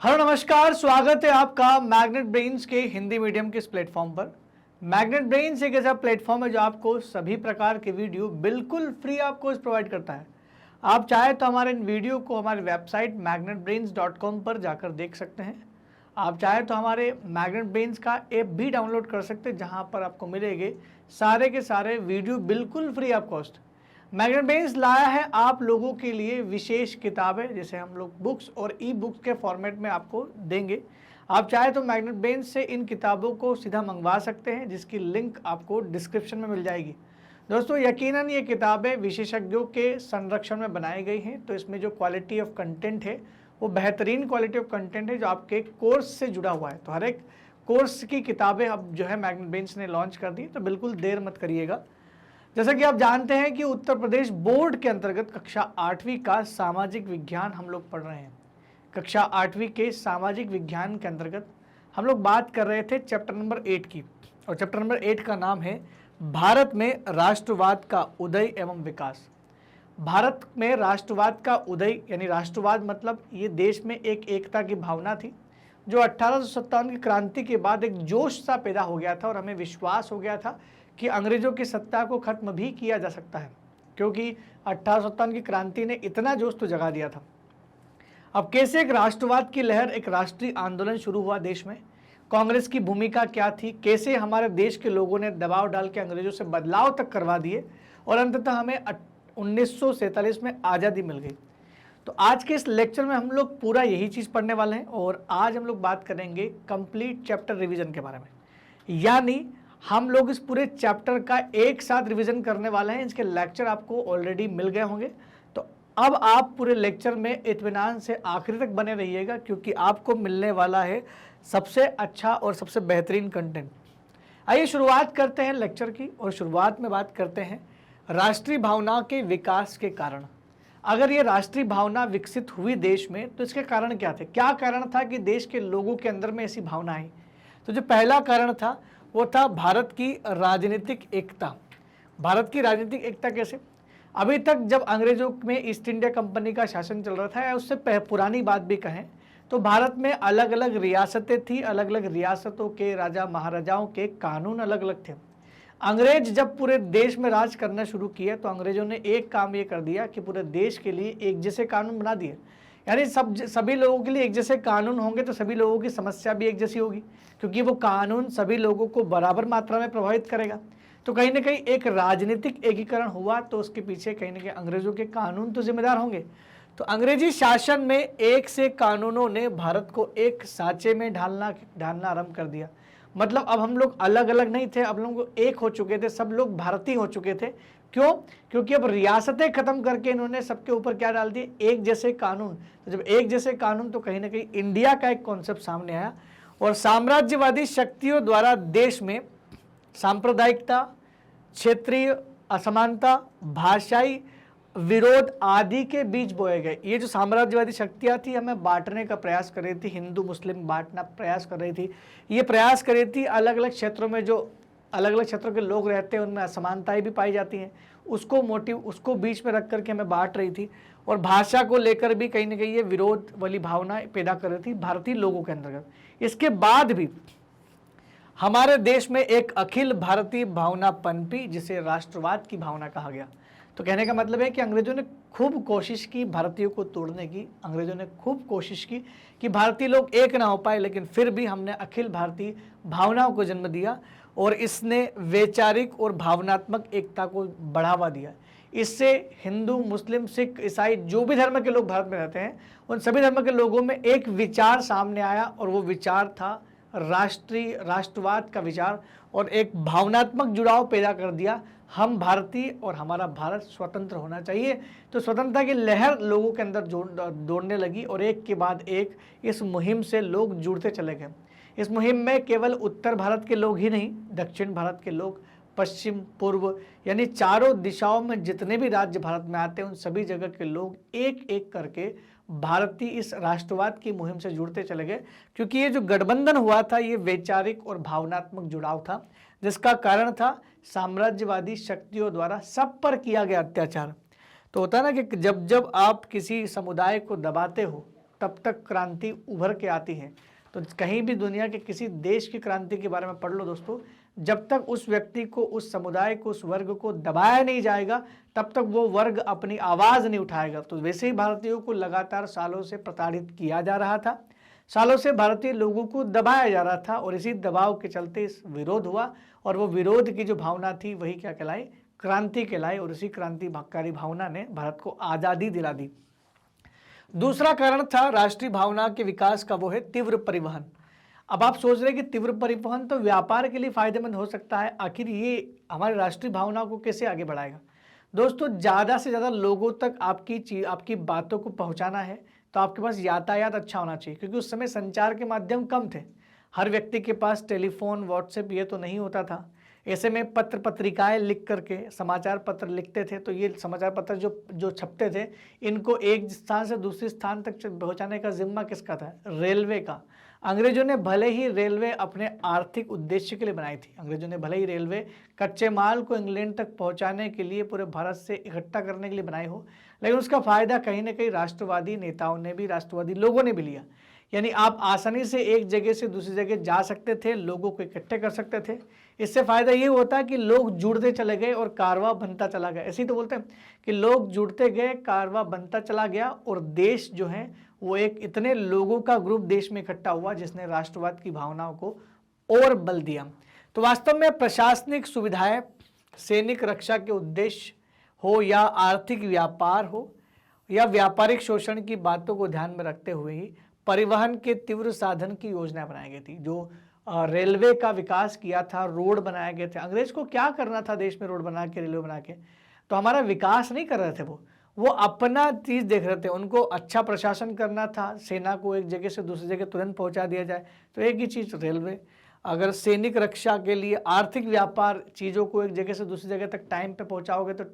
Hello नमस्कार, स्वागत है आपका मैग्नेट ब्रेन्स के हिंदी मीडियम के इस प्लेटफॉर्म पर। मैग्नेट ब्रेन्स एक ऐसा प्लेटफॉर्म है जो आपको सभी प्रकार के वीडियो बिल्कुल फ्री आपको प्रोवाइड करता है। आप चाहे तो हमारे इन वीडियो को हमारी वेबसाइट magnetbrains.com पर जाकर देख सकते हैं। आप चाहे तो हमारे मैग्नेट ब्रेन्स का ऐप भी डाउनलोड कर सकते हैं, जहाँ पर आपको मिलेंगे सारे के सारे वीडियो बिल्कुल free of cost. Magnet brains लाया है आप लोगों के लिए विशेष किताबें, जैसे हम लोग बुक्स और ई बुक्स के फॉर्मेट में आपको देंगे। आप चाहे तो मैग्नेट ब्रेन्स से इन किताबों को सीधा मंगवा सकते हैं, जिसकी लिंक आपको डिस्क्रिप्शन में मिल जाएगी। दोस्तों, यकीनन ये किताबें विशेषज्ञों के संरक्षण में बनाई गई हैं, तो इसमें जो क्वालिटी ऑफ कंटेंट है वो बेहतरीन क्वालिटी ऑफ कंटेंट है जो आपके कोर्स से जुड़ा हुआ है। तो हर एक कोर्स की किताबें अब जो है मैग्नेट ब्रेन्स ने लॉन्च कर दी, तो बिल्कुल देर मत करिएगा। जैसा कि आप जानते हैं कि उत्तर प्रदेश बोर्ड के अंतर्गत कक्षा 8वीं का सामाजिक विज्ञान हम लोग पढ़ रहे हैं। कक्षा 8वीं के सामाजिक विज्ञान के अंतर्गत हम लोग बात कर रहे थे चैप्टर नंबर 8 की, और चैप्टर नंबर 8 का नाम है भारत में राष्ट्रवाद का उदय एवं विकास। भारत में राष्ट्रवाद का उदय यानी राष्ट्रवाद मतलब ये देश में एक एकता की भावना थी, जो 1857 की क्रांति के बाद एक जोश सा पैदा हो गया था, और हमें विश्वास हो गया था कि अंग्रेजों की सत्ता को खत्म भी किया जा सकता है, क्योंकि 1857 की क्रांति ने इतना जोश तो जगा दिया था। अब कैसे एक राष्ट्रवाद की लहर, एक राष्ट्रीय आंदोलन शुरू हुआ देश में, कांग्रेस की भूमिका क्या थी, कैसे हमारे देश के लोगों ने दबाव डाल के अंग्रेजों से बदलाव तक करवा दिए, और अंततः हमें 1947 में आज़ादी मिल गई। तो आज के इस लेक्चर में हम लोग पूरा यही चीज़ पढ़ने वाले हैं, और आज हम लोग बात करेंगे कंप्लीट चैप्टर रिवीजन के बारे में। यानी हम लोग इस पूरे चैप्टर का एक साथ रिवीजन करने वाले हैं। इसके लेक्चर आपको ऑलरेडी मिल गए होंगे, तो अब आप पूरे लेक्चर में इत्मीनान से आखिर तक बने रहिएगा, क्योंकि आपको मिलने वाला है सबसे अच्छा और सबसे बेहतरीन कंटेंट। आइए शुरुआत करते हैं लेक्चर की, और शुरुआत में बात करते हैं राष्ट्रीय भावना के विकास के कारण। अगर ये राष्ट्रीय भावना विकसित हुई देश में, तो इसके कारण क्या थे, क्या कारण था कि देश के लोगों के अंदर में ऐसी भावना आई। तो जो पहला कारण था वो था भारत की राजनीतिक एकता। भारत की राजनीतिक एकता कैसे? अभी तक जब अंग्रेजों में ईस्ट इंडिया कंपनी का शासन चल रहा था, या उससे पुरानी बात भी कहें, तो भारत में अलग अलग रियासतें थी, अलग अलग रियासतों के राजा महाराजाओं के कानून अलग अलग थे। अंग्रेज जब पूरे देश में राज करना शुरू किया, तो अंग्रेजों ने एक काम ये कर दिया कि पूरे देश के लिए एक जैसे कानून बना दिए। यानी सभी लोगों के लिए एक जैसे कानून होंगे, तो सभी लोगों की समस्या भी एक जैसी होगी, क्योंकि वो कानून सभी लोगों को बराबर मात्रा में प्रभावित करेगा। तो कहीं ना कहीं एक राजनीतिक एकीकरण हुआ, तो उसके पीछे कहीं ना कहीं अंग्रेजों के कानून तो जिम्मेदार होंगे। तो अंग्रेजी शासन में एक से कानूनों ने भारत को एक सांचे में ढालना आरंभ कर दिया। मतलब अब हम लोग अलग अलग नहीं थे, अब लोग एक हो चुके थे, सब लोग भारतीय हो चुके थे। क्यों? क्योंकि अब रियासतें खत्म करके इन्होंने सबके ऊपर क्या डाल दिए, एक जैसे कानून। तो जब एक जैसे कानून, तो कहीं ना कहीं इंडिया का एक कॉन्सेप्ट सामने आया, और साम्राज्यवादी शक्तियों द्वारा देश में सांप्रदायिकता, क्षेत्रीय असमानता, भाषाई विरोध आदि के बीज बोए गए। ये जो साम्राज्यवादी शक्तियां थी, हमें बांटने का प्रयास कर रही थी, हिंदू मुस्लिम बांटना प्रयास कर रही थी, ये प्रयास कर रही थी। अलग अलग क्षेत्रों में जो अलग अलग क्षेत्रों के लोग रहते हैं, उनमें असमानताएं भी पाई जाती हैं, उसको बीच में रख करके हमें बांट रही थी। और भाषा को लेकर भी कहीं ना कहीं ये विरोध वाली भावना पैदा कर रही थी भारतीय लोगों के अंतर्गत। इसके बाद भी हमारे देश में एक अखिल भारतीय भावना पनपी, जिसे राष्ट्रवाद की भावना कहा गया। तो कहने का मतलब है कि अंग्रेजों ने खूब कोशिश की भारतीयों को तोड़ने की, अंग्रेजों ने खूब कोशिश की कि भारतीय लोग एक ना हो पाए, लेकिन फिर भी हमने अखिल भारतीय भावनाओं को जन्म दिया, और इसने वैचारिक और भावनात्मक एकता को बढ़ावा दिया। इससे हिंदू, मुस्लिम, सिख, ईसाई, जो भी धर्म के लोग भारत में रहते हैं, उन सभी धर्म के लोगों में एक विचार सामने आया, और वो विचार था राष्ट्रवाद का विचार, और एक भावनात्मक जुड़ाव पैदा कर दिया। हम भारतीय और हमारा भारत स्वतंत्र होना चाहिए। तो स्वतंत्रता की लहर लोगों के अंदर दौड़ने लगी, और एक के बाद एक इस मुहिम से लोग जुड़ते चले गए। इस मुहिम में केवल उत्तर भारत के लोग ही नहीं, दक्षिण भारत के लोग, पश्चिम, पूर्व, यानी चारों दिशाओं में जितने भी राज्य भारत में आते हैं, उन सभी जगह के लोग एक एक करके भारतीय इस राष्ट्रवाद की मुहिम से जुड़ते चले गए। क्योंकि ये जो गठबंधन हुआ था, ये वैचारिक और भावनात्मक जुड़ाव था, जिसका कारण था साम्राज्यवादी शक्तियों द्वारा सब पर किया गया अत्याचार। तो होता है ना कि जब जब आप किसी समुदाय को दबाते हो, तब तक क्रांति उभर के आती है। तो कहीं भी दुनिया के किसी देश की क्रांति के बारे में पढ़ लो दोस्तों, जब तक उस व्यक्ति को, उस समुदाय को, उस वर्ग को दबाया नहीं जाएगा तब तक वो वर्ग अपनी आवाज़ नहीं उठाएगा। तो वैसे ही भारतीयों को लगातार सालों से प्रताड़ित किया जा रहा था, सालों से भारतीय लोगों को दबाया जा रहा था और इसी दबाव के चलते इस विरोध हुआ और वो विरोध की जो भावना थी वही क्या कहलाई, क्रांति कहलाई। और इसी क्रांतिकारी भावना ने भारत को आज़ादी दिला दी। दूसरा कारण था राष्ट्रीय भावना के विकास का, वो है तीव्र परिवहन। अब आप सोच रहे हैं कि तीव्र परिवहन तो व्यापार के लिए फायदेमंद हो सकता है, आखिर ये हमारी राष्ट्रीय भावना को कैसे आगे बढ़ाएगा? दोस्तों, ज़्यादा से ज़्यादा लोगों तक आपकी बातों को पहुंचाना है तो आपके पास यातायात अच्छा होना चाहिए, क्योंकि उस समय संचार के माध्यम कम थे। हर व्यक्ति के पास टेलीफोन, व्हाट्सएप ये तो नहीं होता था। ऐसे में पत्र पत्रिकाएं लिख करके समाचार पत्र लिखते थे, तो ये समाचार पत्र जो छपते थे, इनको एक स्थान से दूसरे स्थान तक पहुंचाने का जिम्मा किसका था? रेलवे का। अंग्रेजों ने भले ही रेलवे अपने आर्थिक उद्देश्य के लिए बनाई थी, अंग्रेजों ने भले ही रेलवे कच्चे माल को इंग्लैंड तक पहुंचाने के लिए, पूरे भारत से इकट्ठा करने के लिए बनाई हो, लेकिन उसका फायदा कहीं ना कहीं राष्ट्रवादी नेताओं ने भी, राष्ट्रवादी लोगों ने भी लिया। यानी आप आसानी से एक जगह से दूसरी जगह जा सकते थे, लोगों को इकट्ठे कर सकते थे। इससे फायदा ये होता है कि लोग जुड़ते चले गए और कारवा बनता चला गया। ऐसे ही तो बोलते हैं कि लोग जुड़ते गए, कारवा बनता चला गया और देश जो है वो एक इतने लोगों का ग्रुप देश में इकट्ठा हुआ जिसने राष्ट्रवाद की भावनाओं को और बल दिया। तो वास्तव में प्रशासनिक सुविधाएं, सैनिक रक्षा के उद्देश्य हो या आर्थिक व्यापार हो या व्यापारिक शोषण की बातों को ध्यान में रखते हुए ही परिवहन के तीव्र साधन की योजना बनाई गई थी। जो रेलवे का विकास किया था, रोड बनाए गए थे। अंग्रेज को क्या करना था देश में रोड बना के, रेलवे बना के? तो हमारा विकास नहीं कर रहे थे, वो अपना चीज़ देख रहे थे। उनको अच्छा प्रशासन करना था, सेना को एक जगह से दूसरी जगह तुरंत पहुंचा दिया जाए, तो एक ही चीज़ रेलवे। अगर सैनिक रक्षा के लिए, आर्थिक व्यापार, चीज़ों को एक जगह से दूसरी जगह तक टाइम पे पहुंचाओगे तो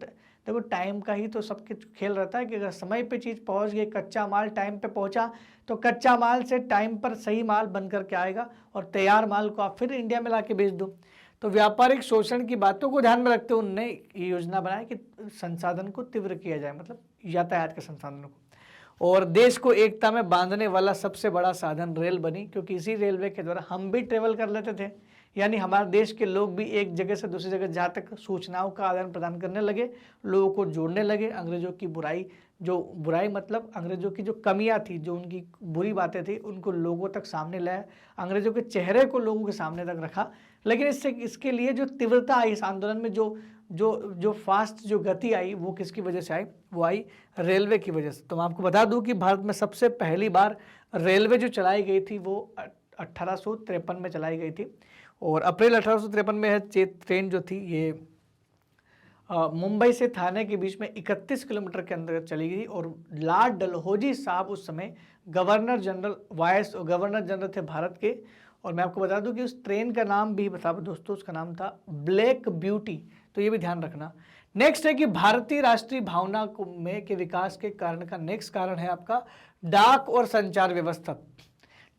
देखो टाइम का ही तो सबके खेल रहता है कि अगर समय पे चीज़ पहुंच गई, कच्चा माल टाइम पे पहुंचा, तो कच्चा माल से टाइम पर सही माल बन करके आएगा और तैयार माल को आप फिर इंडिया में ला के बेच दो। तो व्यापारिक शोषण की बातों को ध्यान में रखते हुए उन्होंने ये योजना बनाई कि संसाधन को तीव्र किया जाए, मतलब यातायात के संसाधनों को। और देश को एकता में बांधने वाला सबसे बड़ा साधन रेल बनी, क्योंकि इसी रेलवे के द्वारा हम भी ट्रेवल कर लेते थे। यानी हमारे देश के लोग भी एक जगह से दूसरी जगह जहाँ तक सूचनाओं का आदान प्रदान करने लगे, लोगों को जोड़ने लगे। अंग्रेजों की बुराई मतलब अंग्रेजों की जो कमियां थी, जो उनकी बुरी बातें थी, उनको लोगों तक सामने लाया, अंग्रेजों के चेहरे को लोगों के सामने तक रखा। लेकिन इसके लिए जो तीव्रता आई इस आंदोलन में, जो फास्ट जो गति आई, वो किसकी वजह से आई? वो आई रेलवे की वजह से। तो मैं आपको बता दूं कि भारत में सबसे पहली बार रेलवे जो चलाई गई थी वो 1853 में चलाई गई थी। और अप्रैल 1853 में ट्रेन जो थी ये मुंबई से थाने के बीच में 31 किलोमीटर के अंदर चली गई। और लॉर्ड डलहौजी साहब उस समय गवर्नर जनरल थे भारत के। और मैं आपको बता दूं कि उस ट्रेन का नाम भी बता दोस्तों, उसका नाम था ब्लैक ब्यूटी। तो ये भी ध्यान रखना। नेक्स्ट है कि भारतीय राष्ट्रीय भावना के विकास के कारण का नेक्स्ट कारण है आपका डाक और संचार व्यवस्था।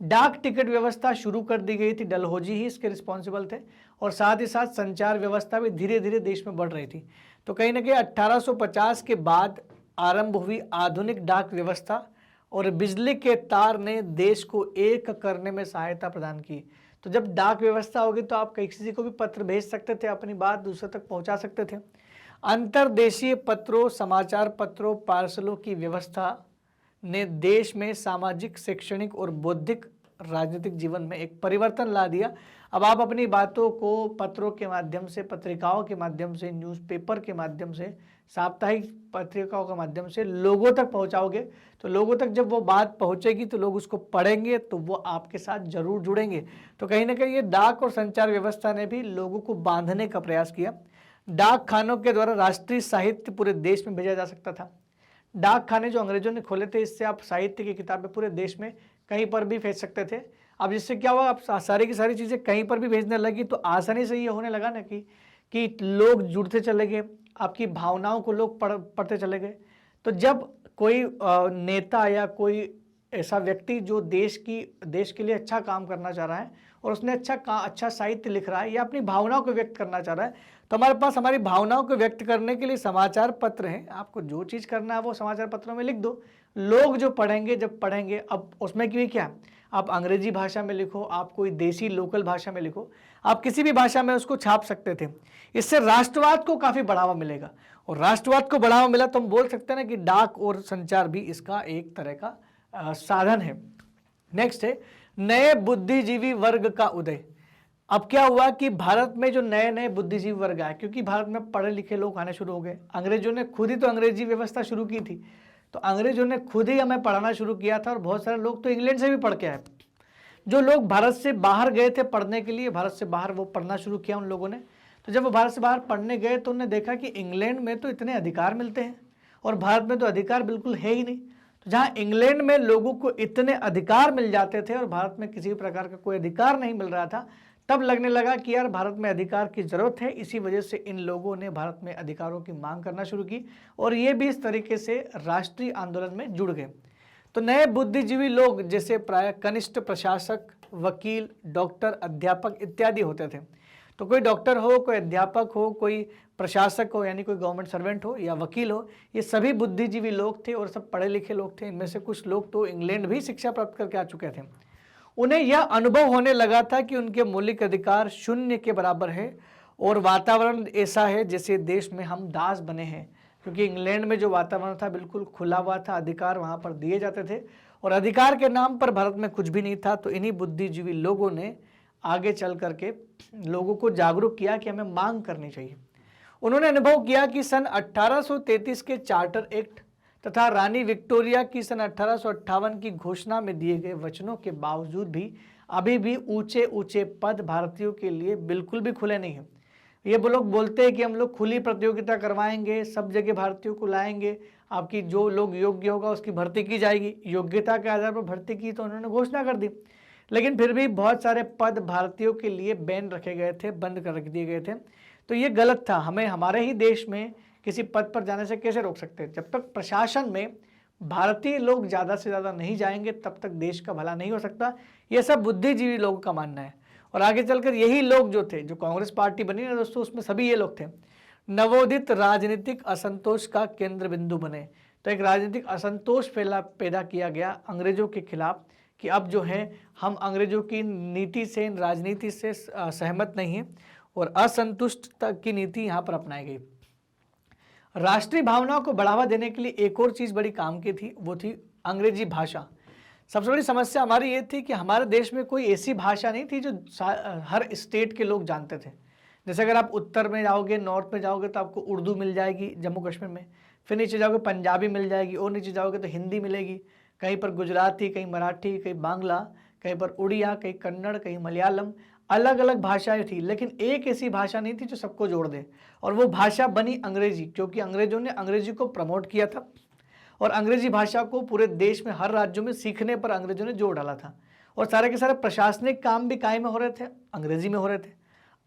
डाक टिकट व्यवस्था शुरू कर दी गई थी, डलहौजी ही इसके रिस्पॉन्सिबल थे। और साथ ही साथ संचार व्यवस्था भी धीरे धीरे देश में बढ़ रही थी। तो कहीं ना कहीं 1850 के बाद आरंभ हुई आधुनिक डाक व्यवस्था और बिजली के तार ने देश को एक करने में सहायता प्रदान की। तो जब डाक व्यवस्था होगी तो आप किसी को भी पत्र भेज सकते थे, अपनी बात दूसरे तक पहुंचा सकते थे। अंतर्देशीय पत्रों, समाचार पत्रों, पार्सलों की व्यवस्था ने देश में सामाजिक, शैक्षणिक और बौद्धिक राजनीतिक जीवन में एक परिवर्तन ला दिया। अब आप अपनी बातों को पत्रों के माध्यम से, पत्रिकाओं के माध्यम से, न्यूज़पेपर के माध्यम से, साप्ताहिक पत्रिकाओं के माध्यम से लोगों तक पहुंचाओगे। तो लोगों तक जब वो बात पहुंचेगी तो लोग उसको पढ़ेंगे, तो वो आपके साथ जरूर जुड़ेंगे। तो कहीं ना कहीं ये डाक और संचार व्यवस्था ने भी लोगों को बांधने का प्रयास किया। डाक खानों के द्वारा राष्ट्रीय साहित्य पूरे देश में भेजा जा सकता था। डाक खाने जो अंग्रेजों ने खोले थे, इससे आप साहित्य की किताबें पूरे देश में कहीं पर भी भेज सकते थे। अब जिससे क्या हुआ, आप सारी की सारी चीज़ें कहीं पर भी भेजने लगी, तो आसानी से ये होने लगा ना कि लोग जुड़ते चले गए, आपकी भावनाओं को लोग पढ़ते चले गए। तो जब कोई नेता या कोई ऐसा व्यक्ति जो देश के लिए अच्छा काम करना चाह रहा है और उसने अच्छा साहित्य लिख रहा है या अपनी भावनाओं को व्यक्त करना चाह रहा है, तो हमारे पास हमारी भावनाओं को व्यक्त करने के लिए समाचार पत्र हैं। आपको जो चीज़ करना है वो समाचार पत्रों में लिख दो। लोग जो पढ़ेंगे, जब पढ़ेंगे, अब उसमें भी क्या, आप अंग्रेजी भाषा में लिखो, आप कोई देसी लोकल भाषा में लिखो, आप किसी भी भाषा में उसको छाप सकते थे। इससे राष्ट्रवाद को काफ़ी बढ़ावा मिलेगा, और राष्ट्रवाद को बढ़ावा मिला तो हम बोल सकते हैं ना कि डाक और संचार भी इसका एक तरह का साधन है। नेक्स्ट है नए बुद्धिजीवी वर्ग का उदय। अब क्या हुआ कि भारत में जो नए नए बुद्धिजीवी वर्ग आए, क्योंकि भारत में पढ़े लिखे लोग आने शुरू हो गए, अंग्रेजों ने खुद ही तो अंग्रेजी व्यवस्था शुरू की थी, तो अंग्रेजों ने खुद ही हमें पढ़ाना शुरू किया था, और बहुत सारे लोग तो इंग्लैंड से भी पढ़ के आए। जो लोग भारत से बाहर गए थे पढ़ने के लिए, भारत से बाहर वो पढ़ना शुरू किया उन लोगों ने, तो जब वो भारत से बाहर पढ़ने गए तो उन्होंने देखा कि इंग्लैंड में तो इतने अधिकार मिलते हैं और भारत में तो अधिकार बिल्कुल है ही नहीं। तो जहाँ इंग्लैंड में लोगों को इतने अधिकार मिल जाते थे और भारत में किसी भी प्रकार का कोई अधिकार नहीं मिल रहा था, तब लगने लगा कि यार भारत में अधिकार की ज़रूरत है। इसी वजह से इन लोगों ने भारत में अधिकारों की मांग करना शुरू की, और ये भी इस तरीके से राष्ट्रीय आंदोलन में जुड़ गए। तो नए बुद्धिजीवी लोग जैसे प्राय कनिष्ठ प्रशासक, वकील, डॉक्टर, अध्यापक इत्यादि होते थे। तो कोई डॉक्टर हो, कोई अध्यापक हो, कोई प्रशासक हो यानी कोई गवर्नमेंट सर्वेंट हो, या वकील हो, ये सभी बुद्धिजीवी लोग थे और सब पढ़े लिखे लोग थे। इनमें से कुछ लोग तो इंग्लैंड भी शिक्षा प्राप्त करके आ चुके थे। उन्हें यह अनुभव होने लगा था कि उनके मौलिक अधिकार शून्य के बराबर है, और वातावरण ऐसा है जैसे देश में हम दास बने हैं, क्योंकि इंग्लैंड में जो वातावरण था बिल्कुल खुला हुआ था, अधिकार वहाँ पर दिए जाते थे, और अधिकार के नाम पर भारत में कुछ भी नहीं था। तो इन्हीं बुद्धिजीवी लोगों ने आगे चल करके लोगों को जागरूक किया कि हमें मांग करनी चाहिए। उन्होंने अनुभव किया कि सन 1833 के चार्टर एक्ट तथा रानी विक्टोरिया की सन 1858 की घोषणा में दिए गए वचनों के बावजूद भी अभी भी ऊंचे ऊंचे पद भारतीयों के लिए बिल्कुल भी खुले नहीं हैं। ये वो लोग बोलते हैं कि हम लोग खुली प्रतियोगिता करवाएंगे, सब जगह भारतीयों को लाएंगे, आपकी जो लोग योग्य होगा उसकी भर्ती की जाएगी। योग्यता के आधार पर भर्ती की तो उन्होंने घोषणा कर दी, लेकिन फिर भी बहुत सारे पद भारतीयों के लिए बैन रखे गए थे, बंद कर रख दिए गए थे। तो ये गलत था। हमें हमारे ही देश में किसी पद पर जाने से कैसे रोक सकते हैं? जब तक प्रशासन में भारतीय लोग ज़्यादा से ज़्यादा नहीं जाएंगे तब तक देश का भला नहीं हो सकता। ये सब बुद्धिजीवी लोगों का मानना है। और आगे चलकर यही लोग जो थे, जो कांग्रेस पार्टी बनी ना दोस्तों, उसमें सभी ये लोग थे, नवोदित राजनीतिक असंतोष का केंद्र बिंदु बने। तो एक राजनीतिक असंतोष पैदा किया गया अंग्रेजों के खिलाफ कि अब जो है हम अंग्रेजों की नीति से, राजनीति से सहमत नहीं है, और असंतुष्टता की नीति यहाँ पर अपनाई गई। राष्ट्रीय भावनाओं को बढ़ावा देने के लिए एक और चीज़ बड़ी काम की थी, वो थी अंग्रेजी भाषा। सबसे बड़ी समस्या हमारी ये थी कि हमारे देश में कोई ऐसी भाषा नहीं थी जो हर स्टेट के लोग जानते थे। जैसे अगर आप उत्तर में जाओगे, नॉर्थ में जाओगे तो आपको उर्दू मिल जाएगी जम्मू कश्मीर में, फिर नीचे जाओगे पंजाबी मिल जाएगी, और नीचे जाओगे तो हिंदी मिलेगी, कहीं पर गुजराती, कहीं मराठी, कहीं बांग्ला, कहीं पर उड़िया, कहीं कन्नड़, कहीं मलयालम, अलग अलग भाषाएं थी। लेकिन एक ऐसी भाषा नहीं थी जो सबको जोड़ दे, और वो भाषा बनी अंग्रेजी, क्योंकि अंग्रेजों ने अंग्रेजी को प्रमोट किया था, और अंग्रेजी भाषा को पूरे देश में हर राज्यों में सीखने पर अंग्रेजों ने जोर डाला था, और सारे के सारे प्रशासनिक काम भी कायम में हो रहे थे, अंग्रेजी में हो रहे थे।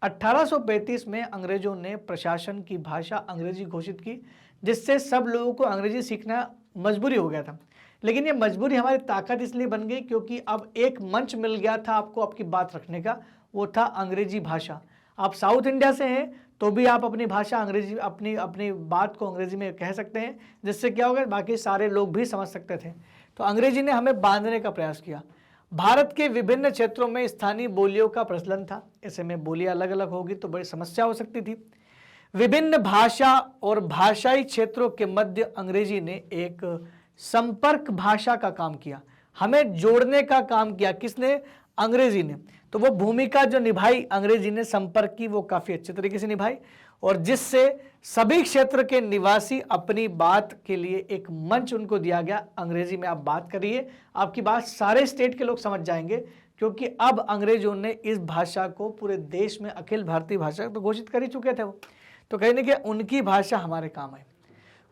1835 में अंग्रेजों ने प्रशासन की भाषा अंग्रेजी घोषित की, जिससे सब लोगों को अंग्रेजी सीखना मजबूरी हो गया था। लेकिन ये मजबूरी हमारी ताकत इसलिए बन गई क्योंकि अब एक मंच मिल गया था आपको आपकी बात रखने का, वो था अंग्रेजी भाषा। आप साउथ इंडिया से हैं तो भी आप अपनी भाषा अंग्रेजी, अपनी बात को अंग्रेजी में कह सकते हैं, जिससे क्या होगा बाकी सारे लोग भी समझ सकते थे। तो अंग्रेजी ने हमें बांधने का प्रयास किया। भारत के विभिन्न क्षेत्रों में स्थानीय बोलियों का प्रचलन था। ऐसे में बोलियां अलग अलग होगी तो बड़ी समस्या हो सकती थी। विभिन्न भाषा और भाषाई क्षेत्रों के मध्य अंग्रेजी ने एक संपर्क भाषा का काम किया, हमें जोड़ने का काम किया। किसने? अंग्रेजी ने। तो वो भूमिका जो निभाई अंग्रेजी ने संपर्क की, वो काफी अच्छे तरीके से निभाई, और जिससे सभी क्षेत्र के निवासी अपनी बात के लिए एक मंच उनको दिया गया। अंग्रेजी में आप बात करिए, आपकी बात सारे स्टेट के लोग समझ जाएंगे, क्योंकि अब अंग्रेजों ने इस भाषा को पूरे देश में अखिल भारतीय भाषा तो घोषित कर ही चुके थे वो। तो कहीं ना कहीं उनकी भाषा हमारे काम है।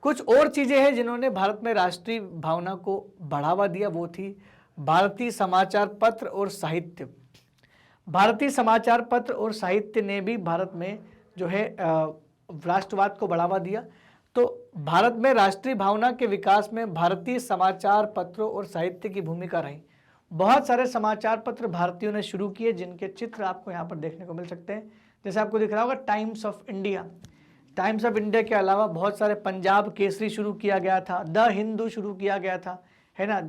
कुछ और चीजें हैं जिन्होंने भारत में राष्ट्रीय भावना को बढ़ावा दिया, वो थी भारतीय समाचार पत्र और साहित्य। भारतीय समाचार पत्र और साहित्य ने भी भारत में जो है राष्ट्रवाद को बढ़ावा दिया। तो भारत में राष्ट्रीय भावना के विकास में भारतीय समाचार पत्रों और साहित्य की भूमिका रही। बहुत सारे समाचार पत्र भारतीयों ने शुरू किए, जिनके चित्र आपको यहाँ पर देखने को मिल सकते हैं। जैसे आपको दिख रहा होगा times of India. Times of India के अलावा बहुत सारे, पंजाब केसरी शुरू किया गया था, द हिंदू शुरू किया गया था, है ना,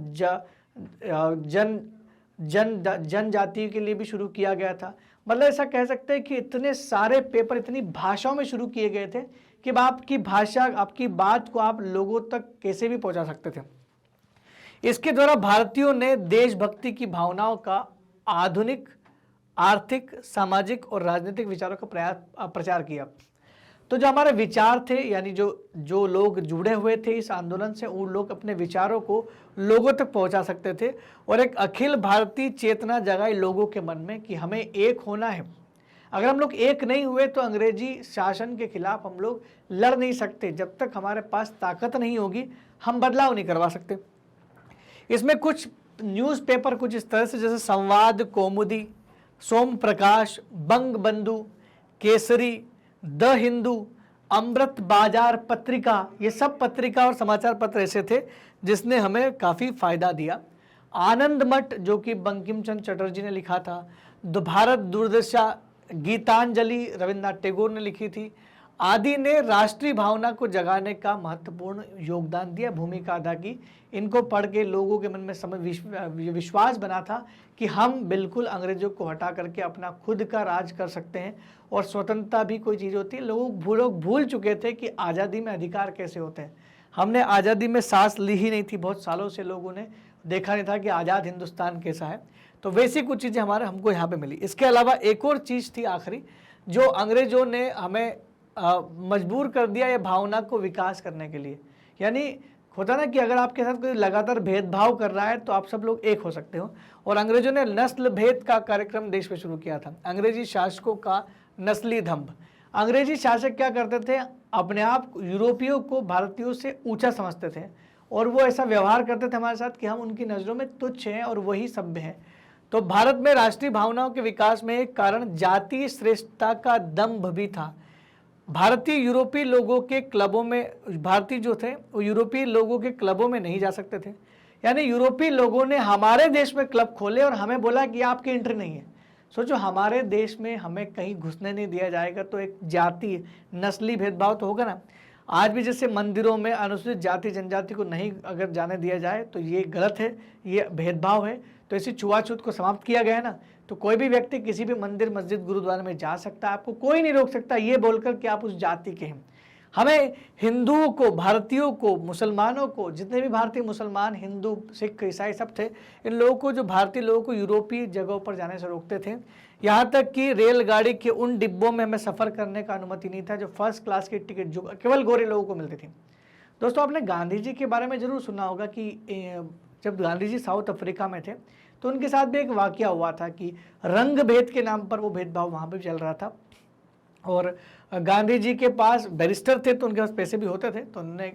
जनजाति के लिए भी शुरू किया गया था। मतलब ऐसा कह सकते हैं कि इतने सारे पेपर इतनी भाषाओं में शुरू किए गए थे कि आपकी भाषा, आपकी बात को आप लोगों तक कैसे भी पहुंचा सकते थे। इसके द्वारा भारतीयों ने देशभक्ति की भावनाओं का आधुनिक, आर्थिक, सामाजिक और राजनीतिक विचारों का प्रचार किया। तो जो हमारे विचार थे, यानी जो लोग जुड़े हुए थे इस आंदोलन से, उन लोग अपने विचारों को लोगों तक पहुंचा सकते थे और एक अखिल भारतीय चेतना जगाई लोगों के मन में कि हमें एक होना है। अगर हम लोग एक नहीं हुए तो अंग्रेजी शासन के खिलाफ हम लोग लड़ नहीं सकते। जब तक हमारे पास ताकत नहीं होगी हम बदलाव नहीं करवा सकते। इसमें कुछ न्यूज़पेपर कुछ इस तरह से, जैसे संवाद, कौमुदी, सोम प्रकाश, बंग बंधु, केसरी, द हिंदू, अमृत बाजार पत्रिका, ये सब पत्रिका और समाचार पत्र ऐसे थे जिसने हमें काफ़ी फायदा दिया। आनंद मठ, जो कि बंकिम चंद्र चटर्जी ने लिखा था, भारत दुर्दशा, गीतांजलि रविन्द्रनाथ टैगोर ने लिखी थी, आदि ने राष्ट्रीय भावना को जगाने का महत्वपूर्ण योगदान दिया, भूमिका अदा की। इनको पढ़ के लोगों के मन में विश्वास बना था कि हम बिल्कुल अंग्रेजों को हटा करके अपना खुद का राज कर सकते हैं और स्वतंत्रता भी कोई चीज़ होती है। लोग भूल चुके थे कि आज़ादी में अधिकार कैसे होते हैं। हमने आज़ादी में सांस ली ही नहीं थी, बहुत सालों से लोगों ने देखा नहीं था कि आज़ाद हिंदुस्तान कैसा है। तो वैसी कुछ चीज़ें हमको यहाँ पे मिली। इसके अलावा एक और चीज़ थी आखिरी, जो अंग्रेजों ने हमें मजबूर कर दिया ये भावना को विकास करने के लिए। यानी होता ना कि अगर आपके साथ कोई लगातार भेदभाव कर रहा है तो आप सब लोग एक हो सकते हो, और अंग्रेजों ने नस्ल भेद का कार्यक्रम देश में शुरू किया था, अंग्रेजी शासकों का नस्ली दंभ। अंग्रेजी शासक क्या करते थे, अपने आप यूरोपियों को भारतीयों से ऊंचा समझते थे और वो ऐसा व्यवहार करते थे हमारे साथ कि हम उनकी नज़रों में तुच्छ हैं और वही सभ्य हैं। तो भारत में राष्ट्रीय भावनाओं के विकास में एक कारण जातीय श्रेष्ठता का दंभ भी था। भारतीय यूरोपीय लोगों के क्लबों में, भारतीय जो थे वो यूरोपीय लोगों के क्लबों में नहीं जा सकते थे। यानी यूरोपीय लोगों ने हमारे देश में क्लब खोले और हमें बोला कि आपकी एंट्री नहीं है। सोचो, हमारे देश में हमें कहीं घुसने नहीं दिया जाएगा तो एक जाति, नस्ली भेदभाव तो होगा ना। आज भी जैसे मंदिरों में अनुसूचित जाति जनजाति को नहीं अगर जाने दिया जाए तो ये गलत है, ये भेदभाव है। तो इसी छुआछूत को समाप्त किया गया है ना। तो कोई भी व्यक्ति किसी भी मंदिर, मस्जिद, गुरुद्वारा में जा सकता है, आपको कोई नहीं रोक सकता ये बोलकर कि आप उस जाति के हैं। हमें हिंदुओं को, भारतीयों को, मुसलमानों को, जितने भी भारतीय मुसलमान, हिंदू, सिख, ईसाई सब थे, इन लोगों को, जो भारतीय लोगों को यूरोपीय जगहों पर जाने से रोकते थे। यहाँ तक कि रेलगाड़ी के उन डिब्बों में हमें सफ़र करने का अनुमति नहीं था जो फर्स्ट क्लास की टिकट जो केवल गोरे लोगों को मिलती थी। दोस्तों, आपने गांधी जी के बारे में ज़रूर सुना होगा कि जब गांधी जी साउथ अफ्रीका में थे तो उनके साथ भी एक वाकया हुआ था कि रंग भेद के नाम पर वो भेदभाव वहाँ पर चल रहा था। और गांधी जी के पास बैरिस्टर थे तो उनके पास पैसे भी होते थे, तो उन्होंने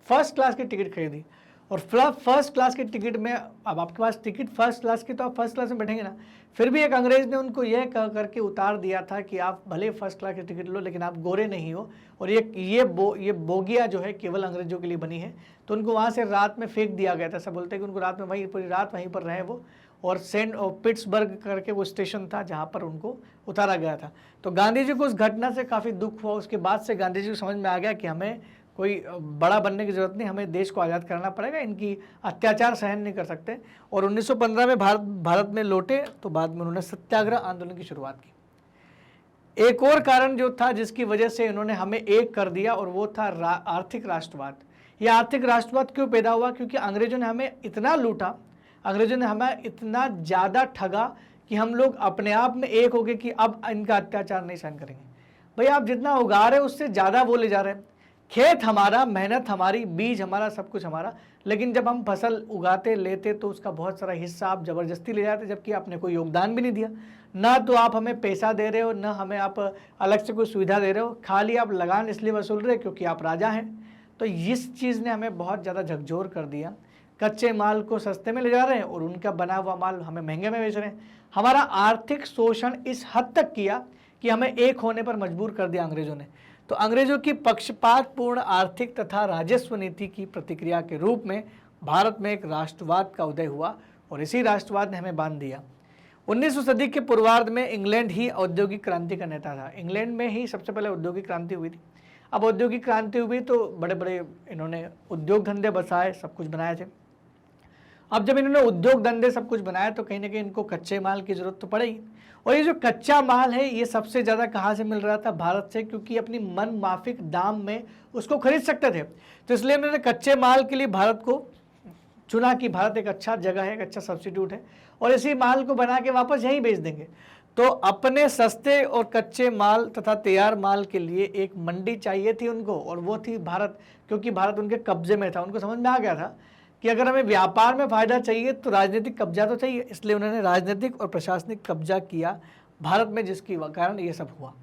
फर्स्ट क्लास की टिकट खरीदी। और फर्स्ट क्लास की टिकट में, अब आपके पास टिकट फर्स्ट क्लास की तो आप फर्स्ट क्लास में बैठेंगे ना। फिर भी एक अंग्रेज ने उनको यह कह करके उतार दिया था कि आप भले फर्स्ट क्लास की टिकट लो लेकिन आप गोरे नहीं हो, और ये बोगिया जो है केवल अंग्रेजों के लिए बनी है। तो उनको वहाँ से रात में फेंक दिया गया था। सब बोलते हैं कि उनको रात में पूरी रात वहीं पर रहे वो, और पिट्सबर्ग करके वो स्टेशन था जहाँ पर उनको उतारा गया था। तो गांधी जी को उस घटना से काफ़ी दुख हुआ। उसके बाद से गांधी जी को समझ में आ गया कि हमें कोई बड़ा बनने की ज़रूरत नहीं, हमें देश को आज़ाद कराना पड़ेगा, इनकी अत्याचार सहन नहीं कर सकते। और 1915 में भारत में लौटे तो बाद में उन्होंने सत्याग्रह आंदोलन की शुरुआत की। एक और कारण जो था जिसकी वजह से इन्होंने हमें एक कर दिया, और वो था आर्थिक राष्ट्रवाद। यह आर्थिक राष्ट्रवाद क्यों पैदा हुआ? क्योंकि अंग्रेजों ने हमें इतना लूटा, अंग्रेजों ने हमें इतना ज़्यादा ठगा कि हम लोग अपने आप में एक हो गए कि अब इनका अत्याचार नहीं सहन करेंगे। भाई, आप जितना उगा रहे हो उससे ज़्यादा वो ले जा रहे हैं। खेत हमारा, मेहनत हमारी, बीज हमारा, सब कुछ हमारा, लेकिन जब हम फसल उगाते लेते तो उसका बहुत सारा हिस्सा आप ज़बरदस्ती ले जाते, जबकि आपने कोई योगदान भी नहीं दिया। ना तो आप हमें पैसा दे रहे हो, ना हमें आप अलग से कोई सुविधा दे रहे हो, खाली आप लगान इसलिए वसूल रहे क्योंकि आप राजा हैं। तो इस चीज़ ने हमें बहुत ज़्यादा झकझोर कर दिया। कच्चे माल को सस्ते में ले जा रहे हैं और उनका बना हुआ माल हमें महंगे में बेच रहे हैं। हमारा आर्थिक शोषण इस हद तक किया कि हमें एक होने पर मजबूर कर दिया अंग्रेजों ने। तो अंग्रेजों की पक्षपातपूर्ण आर्थिक तथा राजस्व नीति की प्रतिक्रिया के रूप में भारत में एक राष्ट्रवाद का उदय हुआ, और इसी राष्ट्रवाद ने हमें बांध दिया। 19वीं सदी के पूर्वार्ध में इंग्लैंड ही औद्योगिक क्रांति का नेता था। इंग्लैंड में ही सबसे पहले औद्योगिक क्रांति हुई थी। अब औद्योगिक क्रांति हुई तो बड़े बड़े इन्होंने उद्योग धंधे बसाए, सब कुछ बनाए थे। अब जब इन्होंने उद्योग धंधे सब कुछ बनाया तो कहीं ना कहीं इनको कच्चे माल की जरूरत तो पड़ेगी। और ये जो कच्चा माल है ये सबसे ज़्यादा कहाँ से मिल रहा था? भारत से, क्योंकि अपनी मन माफिक दाम में उसको खरीद सकते थे। तो इसलिए उन्होंने कच्चे माल के लिए भारत को चुना कि भारत एक अच्छा जगह है, एक अच्छा सब्सिट्यूट है और इसी माल को बना के वापस यहीं बेच देंगे। तो अपने सस्ते और कच्चे माल तथा तैयार माल के लिए एक मंडी चाहिए थी उनको, और वो थी भारत, क्योंकि भारत उनके कब्जे में था। उनको समझ में आ गया था कि अगर हमें व्यापार में फायदा चाहिए तो राजनीतिक कब्जा तो चाहिए, इसलिए उन्होंने राजनीतिक और प्रशासनिक कब्जा किया भारत में, जिसकी कारण ये सब हुआ।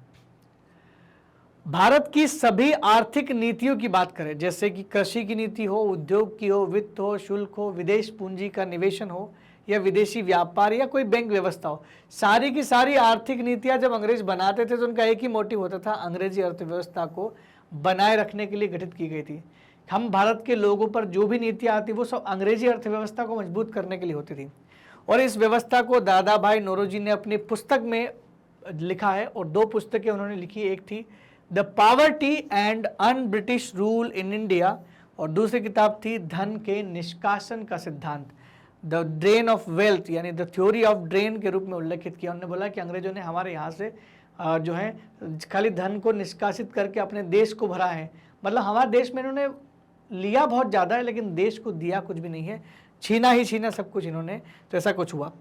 भारत की सभी आर्थिक नीतियों की बात करें, जैसे कि कृषि की नीति हो, उद्योग की हो, वित्त हो, शुल्क हो, विदेश पूंजी का निवेशन हो या विदेशी व्यापार या कोई बैंक व्यवस्था हो, सारी की सारी आर्थिक नीतियां जब अंग्रेज बनाते थे तो उनका एक ही मोटिव होता था, अंग्रेजी अर्थव्यवस्था को बनाए रखने के लिए गठित की गई थी। हम भारत के लोगों पर जो भी नीतियां आती वो सब अंग्रेजी अर्थव्यवस्था को मजबूत करने के लिए होती थी। और इस व्यवस्था को दादा भाई नौरोजी ने अपनी पुस्तक में लिखा है, और 2 पुस्तकें उन्होंने लिखी। एक थी the poverty and un British rule in India और दूसरी किताब थी धन के निष्कासन का सिद्धांत, द ड्रेन ऑफ वेल्थ, यानी द थ्योरी ऑफ ड्रेन के रूप में उल्लेखित किया। उन्होंने बोला कि अंग्रेजों ने हमारे यहाँ से जो है खाली धन को निष्कासित करके अपने देश को भरा है, मतलब हमारे देश में इन्होंने लिया बहुत ज़्यादा है लेकिन देश को दिया कुछ भी नहीं है, छीना ही छीना सब कुछ इन्होंने, तो ऐसा कुछ हुआ।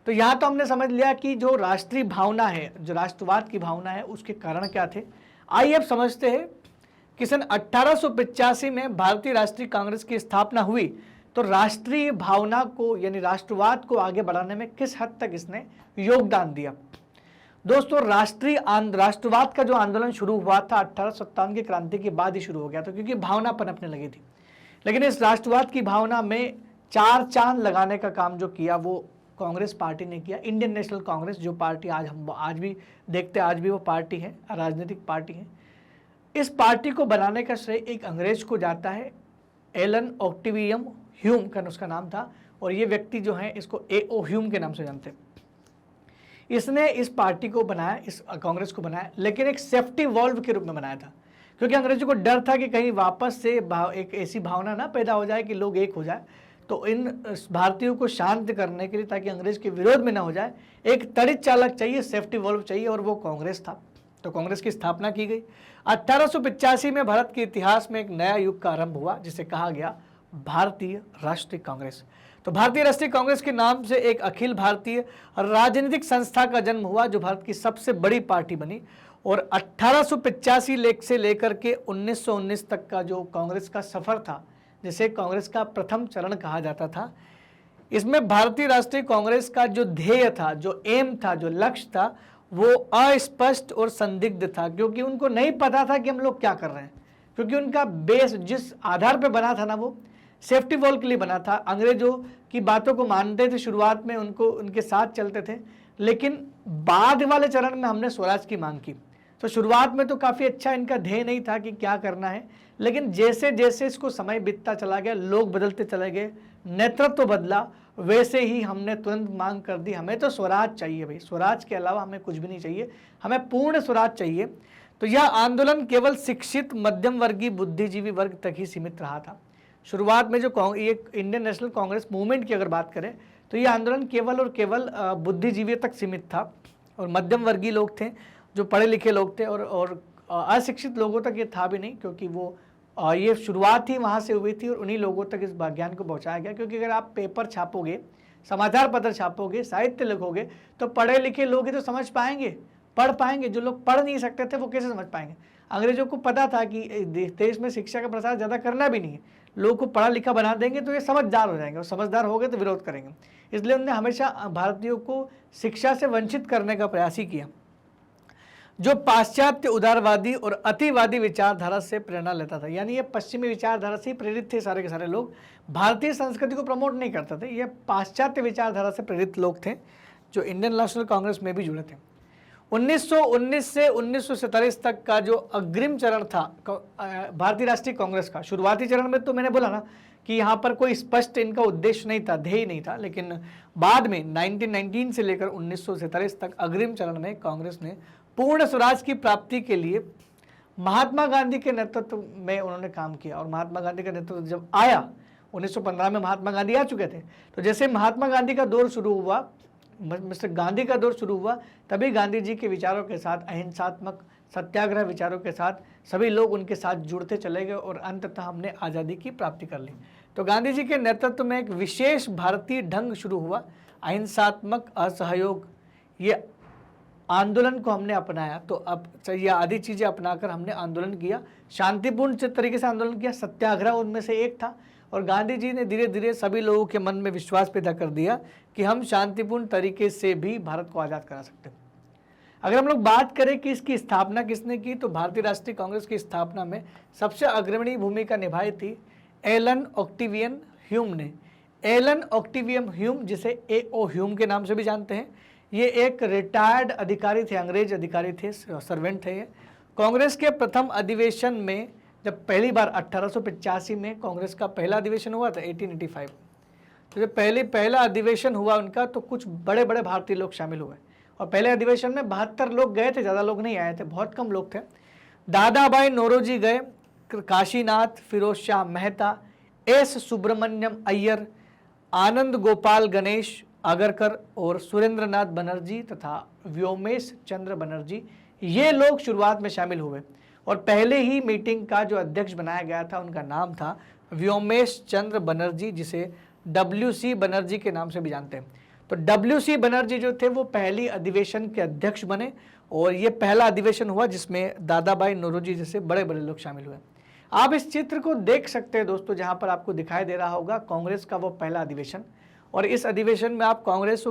तो यहाँ तो हमने समझ लिया कि जो राष्ट्रीय भावना है, जो राष्ट्रवाद की भावना है, उसके कारण क्या थे। आइए अब समझते हैं कि सन 1885 में भारतीय राष्ट्रीय कांग्रेस की स्थापना हुई तो राष्ट्रीय भावना को यानी राष्ट्रवाद को आगे बढ़ाने में किस हद तक इसने योगदान दिया। दोस्तों, राष्ट्रवाद का जो आंदोलन शुरू हुआ था 1857 की क्रांति के बाद ही शुरू हो गया था, क्योंकि भावना पनपने लगी थी। लेकिन इस राष्ट्रवाद की भावना में 4 चांद लगाने का काम जो किया वो कांग्रेस पार्टी ने किया। इंडियन नेशनल कांग्रेस जो पार्टी हम आज भी देखते हैं, आज भी वो पार्टी है, राजनीतिक पार्टी है। इस पार्टी को बनाने का श्रेय एक अंग्रेज को जाता है, एलन ऑक्टिवियम ह्यूम का उसका नाम था, और ये व्यक्ति जो है इसको A.O. ह्यूम के नाम से जानते हैं। इसने इस पार्टी को बनाया, इस कांग्रेस को बनाया, लेकिन एक सेफ्टी वॉल्व के रूप में बनाया था, क्योंकि अंग्रेजों को डर था कि कहीं वापस से एक ऐसी भावना ना पैदा हो जाए कि लोग एक हो जाए। तो इन भारतीयों को शांत करने के लिए, ताकि अंग्रेज के विरोध में ना हो जाए, एक तड़ित चालक चाहिए, सेफ्टी वॉल्व चाहिए, और वो कांग्रेस था। तो कांग्रेस की स्थापना की गई। 1885 में भारत के इतिहास में एक नया युग का आरंभ हुआ, जिसे कहा गया भारतीय राष्ट्रीय कांग्रेस। तो भारतीय राष्ट्रीय कांग्रेस के नाम से एक अखिल भारतीय राजनीतिक संस्था का जन्म हुआ, जो भारत की सबसे बड़ी पार्टी बनी। और 1885 से लेकर के 1919 तक का जो कांग्रेस का सफर था, जिसे कांग्रेस का प्रथम चरण कहा जाता था, इसमें भारतीय राष्ट्रीय कांग्रेस का जो ध्येय था, जो एम था, जो लक्ष्य था, वो अस्पष्ट और संदिग्ध था, क्योंकि उनको नहीं पता था कि हम लोग क्या कर रहे हैं। क्योंकि उनका बेस जिस आधार पर बना था ना, वो सेफ्टी वॉल के लिए बना था। अंग्रेजों की बातों को मानते थे, शुरुआत में उनको उनके साथ चलते थे, लेकिन बाद वाले चरण में हमने स्वराज की मांग की। तो शुरुआत में तो काफ़ी अच्छा इनका ध्येय नहीं था कि क्या करना है, लेकिन जैसे जैसे इसको समय बीतता चला गया, लोग बदलते चले गए, नेतृत्व बदला, वैसे ही हमने तुरंत मांग कर दी, हमें तो स्वराज चाहिए भाई, स्वराज के अलावा हमें कुछ भी नहीं चाहिए, हमें पूर्ण स्वराज चाहिए। तो यह आंदोलन केवल शिक्षित मध्यम वर्गीय बुद्धिजीवी वर्ग तक ही सीमित रहा था। शुरुआत में जो ये इंडियन नेशनल कांग्रेस मूवमेंट की अगर बात करें तो ये आंदोलन केवल और केवल बुद्धिजीवियों तक सीमित था, और मध्यम वर्गीय लोग थे, जो पढ़े लिखे लोग थे, और अशिक्षित लोगों तक ये था भी नहीं, क्योंकि वो ये शुरुआत ही वहाँ से हुई थी और उन्हीं लोगों तक इस ज्ञान को पहुँचाया गया। क्योंकि अगर आप पेपर छापोगे, समाचार पत्र छापोगे, साहित्य लिखोगे, तो पढ़े लिखे लोग ही तो समझ पाएंगे, पढ़ पाएंगे। जो लोग पढ़ नहीं सकते थे वो कैसे समझ पाएंगे। अंग्रेजों को पता था कि देश में शिक्षा का प्रसार ज़्यादा करना भी नहीं है, लोगों को पढ़ा लिखा बना देंगे तो ये समझदार हो जाएंगे, और समझदार हो गए तो विरोध करेंगे। इसलिए उन्होंने हमेशा भारतीयों को शिक्षा से वंचित करने का प्रयास ही किया। जो पाश्चात्य उदारवादी और अतिवादी विचारधारा से प्रेरणा लेता था, यानी ये पश्चिमी विचारधारा से प्रेरित थे। सारे के सारे लोग भारतीय संस्कृति को प्रमोट नहीं करते थे, ये पाश्चात्य विचारधारा से प्रेरित लोग थे, जो इंडियन नेशनल कांग्रेस में भी जुड़े थे। 1919 से 1947 तक का जो अग्रिम चरण था भारतीय राष्ट्रीय कांग्रेस का, शुरुआती चरण में तो मैंने बोला ना कि यहाँ पर कोई स्पष्ट इनका उद्देश्य नहीं था, ध्येय नहीं था, लेकिन बाद में 1919 से लेकर 1947 तक अग्रिम चरण में कांग्रेस ने पूर्ण स्वराज की प्राप्ति के लिए महात्मा गांधी के नेतृत्व में उन्होंने काम किया, और महात्मा गांधी का नेतृत्व जब आया 1915 में महात्मा गांधी आ चुके थे, तो जैसे महात्मा गांधी का दौर शुरू हुआ, मिस्टर गांधी का दौर शुरू हुआ, तभी गांधी जी के विचारों के साथ, अहिंसात्मक सत्याग्रह विचारों के साथ सभी लोग उनके साथ जुड़ते चले गए और अंततः हमने आज़ादी की प्राप्ति कर ली। तो गांधी जी के नेतृत्व में एक विशेष भारतीय ढंग शुरू हुआ, अहिंसात्मक, असहयोग, ये आंदोलन को हमने अपनाया। तो अब ये आदि चीज़ें अपनाकर हमने आंदोलन किया, शांतिपूर्ण तरीके से आंदोलन किया, सत्याग्रह उनमें से एक था। और गांधी जी ने धीरे धीरे सभी लोगों के मन में विश्वास पैदा कर दिया कि हम शांतिपूर्ण तरीके से भी भारत को आज़ाद करा सकते हैं। अगर हम लोग बात करें कि इसकी स्थापना किसने की, तो भारतीय राष्ट्रीय कांग्रेस की स्थापना में सबसे अग्रणी भूमिका निभाई थी एलन ऑक्टेवियन ह्यूम ने। एलन ऑक्टेवियन ह्यूम, जिसे A.O. ह्यूम के नाम से भी जानते हैं, ये एक रिटायर्ड अधिकारी थे, अंग्रेज अधिकारी थे, सर्वेंट थे। ये कांग्रेस के प्रथम अधिवेशन में जब पहली बार 1885 में कांग्रेस का पहला अधिवेशन हुआ था 1885, तो जब पहला अधिवेशन हुआ उनका, तो कुछ बड़े बड़े भारतीय लोग शामिल हुए। और पहले अधिवेशन में 72 लोग गए थे, ज़्यादा लोग नहीं आए थे, बहुत कम लोग थे। दादा भाई नौरोजी गए, काशीनाथ, फिरोज शाह मेहता, एस सुब्रमण्यम अय्यर, आनंद गोपाल गणेश आगरकर और सुरेंद्रनाथ बनर्जी तथा व्योमेश चंद्र बनर्जी, ये लोग शुरुआत में शामिल हुए। और पहले ही मीटिंग का जो अध्यक्ष बनाया गया था, उनका नाम था व्योमेश चंद्र बनर्जी, जिसे WC बनर्जी के नाम से भी जानते हैं। तो WC बनर्जी जो थे वो पहली अधिवेशन के अध्यक्ष बने, और ये पहला अधिवेशन हुआ जिसमें दादा भाई नौरोजी जैसे बड़े बड़े लोग शामिल हुए। आप इस चित्र को देख सकते हैं दोस्तों, जहाँ पर आपको दिखाई दे रहा होगा कांग्रेस का वो पहला अधिवेशन। और इस अधिवेशन में आप कांग्रेस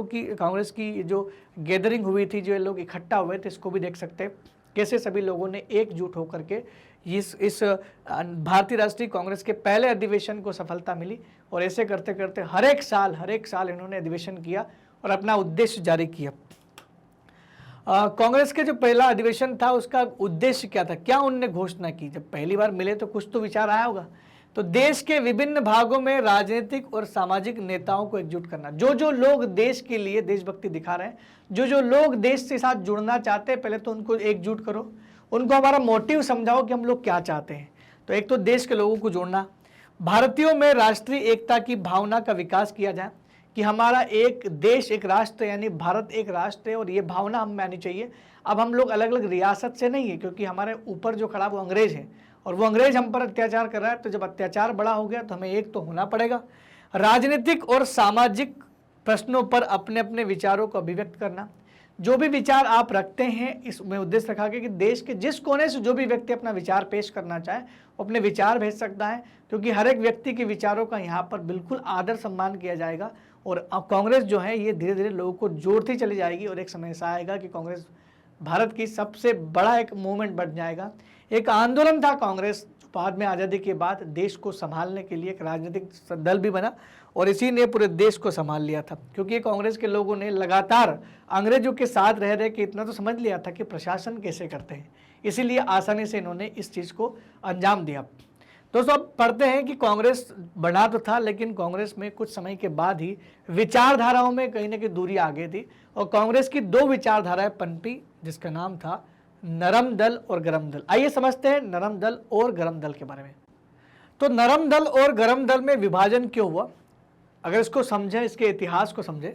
की जो गैदरिंग हुई थी, जो लोग इकट्ठा हुए थे, इसको भी देख सकते हैं, कैसे सभी लोगों ने एकजुट होकर के इस भारतीय राष्ट्रीय कांग्रेस के पहले अधिवेशन को सफलता मिली। और ऐसे करते करते हर एक साल इन्होंने अधिवेशन किया और अपना उद्देश्य जारी किया। कांग्रेस के जो पहला अधिवेशन था उसका उद्देश्य क्या था, क्या उन्होंने घोषणा की? जब पहली बार मिले तो कुछ तो विचार आया होगा। तो देश के विभिन्न भागों में राजनीतिक और सामाजिक नेताओं को एकजुट करना। जो लोग देश के लिए देशभक्ति दिखा रहे हैं, जो लोग देश के साथ जुड़ना चाहते हैं, पहले तो उनको एकजुट करो, उनको हमारा मोटिव समझाओ कि हम लोग क्या चाहते हैं। तो एक तो देश के लोगों को जोड़ना, भारतीयों में राष्ट्रीय एकता की भावना का विकास किया जाए कि हमारा एक देश, एक राष्ट्र, यानी भारत एक राष्ट्र है, और ये भावना हम में आनी चाहिए। अब हम लोग अलग अलग रियासत से नहीं है, क्योंकि हमारे ऊपर जो खड़ा वो अंग्रेज है, और वो अंग्रेज हम पर अत्याचार कर रहा है। तो जब अत्याचार बड़ा हो गया तो हमें एक तो होना पड़ेगा। राजनीतिक और सामाजिक प्रश्नों पर अपने अपने विचारों को अभिव्यक्त करना। जो भी विचार आप रखते हैं, इसमें उद्देश्य रखा गया कि देश के जिस कोने से जो भी व्यक्ति अपना विचार पेश करना चाहे वो अपने विचार भेज सकता है, क्योंकि हर एक व्यक्ति के विचारों का यहाँ पर बिल्कुल आदर सम्मान किया जाएगा। और अब कांग्रेस जो है ये धीरे धीरे लोगों को जोड़ती चली जाएगी, और एक समय ऐसा आएगा कि कांग्रेस भारत की सबसे बड़ा एक मूवमेंट बन जाएगा। एक आंदोलन था कांग्रेस, बाद में आज़ादी के बाद देश को संभालने के लिए एक राजनीतिक दल भी बना, और इसी ने पूरे देश को संभाल लिया था। क्योंकि कांग्रेस के लोगों ने लगातार अंग्रेजों के साथ रह रहे के इतना तो समझ लिया था कि प्रशासन कैसे करते हैं, इसीलिए आसानी से इन्होंने इस चीज़ को अंजाम दिया। दोस्तों अब पढ़ते हैं कि कांग्रेस बना तो था, लेकिन कांग्रेस में कुछ समय के बाद ही विचारधाराओं में कहीं ना कहीं दूरी आ गई थी, और कांग्रेस की दो विचारधाराएं पनपी, जिसका नाम था नरम दल और गरम दल। आइए समझते हैं नरम दल और गरम दल के बारे में। तो नरम दल और गरम दल में विभाजन क्यों हुआ, अगर इसको समझें, इसके इतिहास को समझें,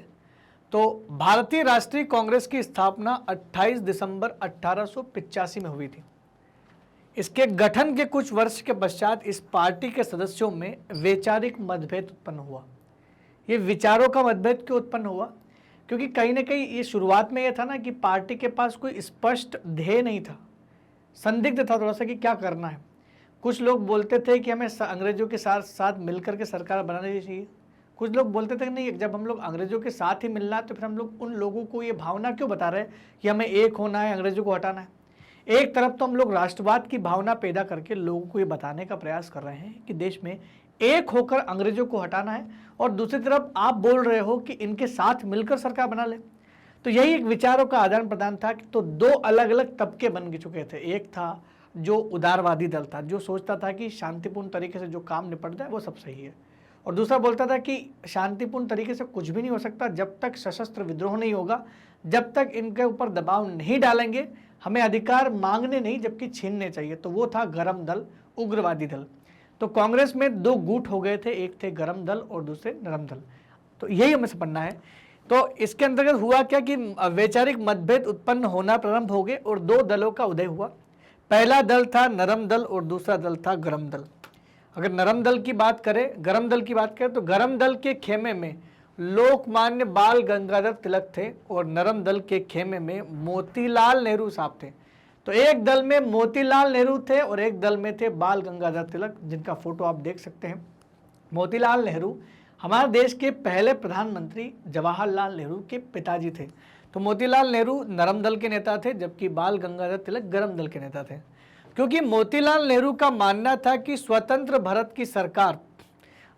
तो भारतीय राष्ट्रीय कांग्रेस की स्थापना 28 दिसंबर 1885 में हुई थी। इसके गठन के कुछ वर्ष के पश्चात इस पार्टी के सदस्यों में वैचारिक मतभेद उत्पन्न हुआ। ये विचारों का मतभेद क्यों उत्पन्न हुआ? क्योंकि कहीं ना कहीं ये शुरुआत में ये था ना कि पार्टी के पास कोई स्पष्ट ध्येय नहीं था, संदिग्ध था थोड़ा सा कि क्या करना है। कुछ लोग बोलते थे कि हमें अंग्रेजों के साथ साथ मिलकर के सरकार बनानी चाहिए, कुछ लोग बोलते थे कि नहीं, जब हम लोग अंग्रेजों के साथ ही मिलना है तो फिर हम लोग उन लोगों को ये भावना क्यों बता रहे हैं कि हमें एक होना है, अंग्रेजों को हटाना है। एक तरफ तो हम लोग राष्ट्रवाद की भावना पैदा करके लोगों को ये बताने का प्रयास कर रहे हैं कि देश में एक होकर अंग्रेजों को हटाना है, और दूसरी तरफ आप बोल रहे हो कि इनके साथ मिलकर सरकार बना ले। तो यही एक विचारों का आदान प्रदान था। तो दो अलग अलग तबके बन चुके थे। एक था जो उदारवादी दल था, जो सोचता था कि शांतिपूर्ण तरीके से जो काम निपट जाए वो सब सही है, और दूसरा बोलता था कि शांतिपूर्ण तरीके से कुछ भी नहीं हो सकता जब तक सशस्त्र विद्रोह नहीं होगा, जब तक इनके ऊपर दबाव नहीं डालेंगे, हमें अधिकार मांगने नहीं जबकि छीनने चाहिए। तो वो था गरम दल, उग्रवादी दल। तो कांग्रेस में दो गुट हो गए थे, एक थे गरम दल और दूसरे नरम दल। तो यही हमें समझना है। तो इसके अंतर्गत हुआ क्या कि वैचारिक मतभेद उत्पन्न होना प्रारंभ हो गए और दो दलों का उदय हुआ। पहला दल था नरम दल और दूसरा दल था गरम दल। अगर नरम दल की बात करें, गरम दल की बात करें, तो गरम दल के खेमे में लोकमान्य बाल गंगाधर तिलक थे और नरम दल के खेमे में मोतीलाल नेहरू साहब थे। तो एक दल में मोतीलाल नेहरू थे और एक दल में थे बाल गंगाधर तिलक, जिनका फोटो आप देख सकते हैं। मोतीलाल नेहरू हमारे देश के पहले प्रधानमंत्री जवाहरलाल नेहरू के पिताजी थे। तो मोतीलाल नेहरू नरम दल के नेता थे जबकि बाल गंगाधर तिलक गरम दल के नेता थे। क्योंकि मोतीलाल नेहरू का मानना था कि स्वतंत्र भारत की सरकार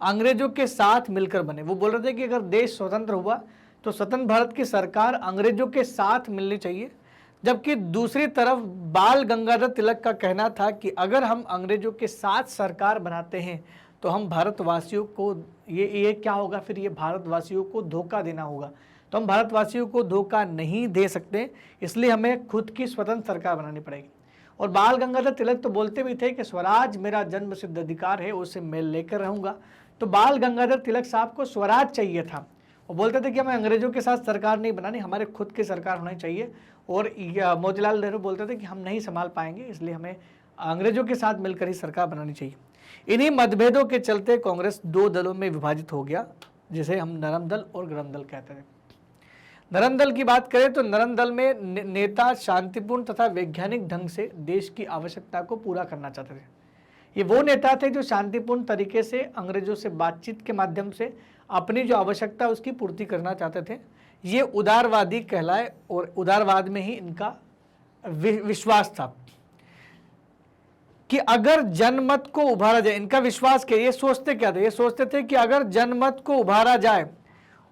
अंग्रेजों के साथ मिलकर बने। वो बोल रहे थे कि अगर देश स्वतंत्र हुआ तो स्वतंत्र भारत की सरकार अंग्रेजों के साथ मिलनी चाहिए। जबकि दूसरी तरफ बाल गंगाधर तिलक का कहना था कि अगर हम अंग्रेजों के साथ सरकार बनाते हैं तो हम भारतवासियों को ये क्या होगा, फिर ये भारतवासियों को धोखा देना होगा। तो हम भारतवासियों को धोखा नहीं दे सकते, इसलिए हमें खुद की स्वतंत्र सरकार बनानी पड़ेगी। और बाल गंगाधर तिलक तो बोलते भी थे कि स्वराज मेरा जन्म सिद्ध अधिकार है, उससे मैं लेकर रहूंगा। तो बाल गंगाधर तिलक साहब को स्वराज चाहिए था। वो बोलते थे कि हमें अंग्रेजों के साथ सरकार नहीं बनानी, हमारे खुद की सरकार होनी चाहिए। और मोतीलाल नेहरू बोलते थे कि हम नहीं संभाल पाएंगे, इसलिए हमें अंग्रेजों के साथ मिलकर ही सरकार बनानी चाहिए। इन्हीं मतभेदों के चलते कांग्रेस दो दलों में विभाजित हो गया, जिसे हम नरम दल और गरम दल कहते थे। नरम दल की बात करें तो नरम दल में नेता शांतिपूर्ण तथा वैज्ञानिक ढंग से देश की आवश्यकता को पूरा करना चाहते थे। ये वो नेता थे जो शांतिपूर्ण तरीके से अंग्रेजों से बातचीत के माध्यम से अपनी जो आवश्यकता उसकी पूर्ति करना चाहते थे। ये उदारवादी कहलाए और उदारवाद में ही इनका विश्वास था कि अगर जनमत को उभारा जाए। इनका विश्वास क्या, ये सोचते क्या थे, ये सोचते थे कि अगर जनमत को उभारा जाए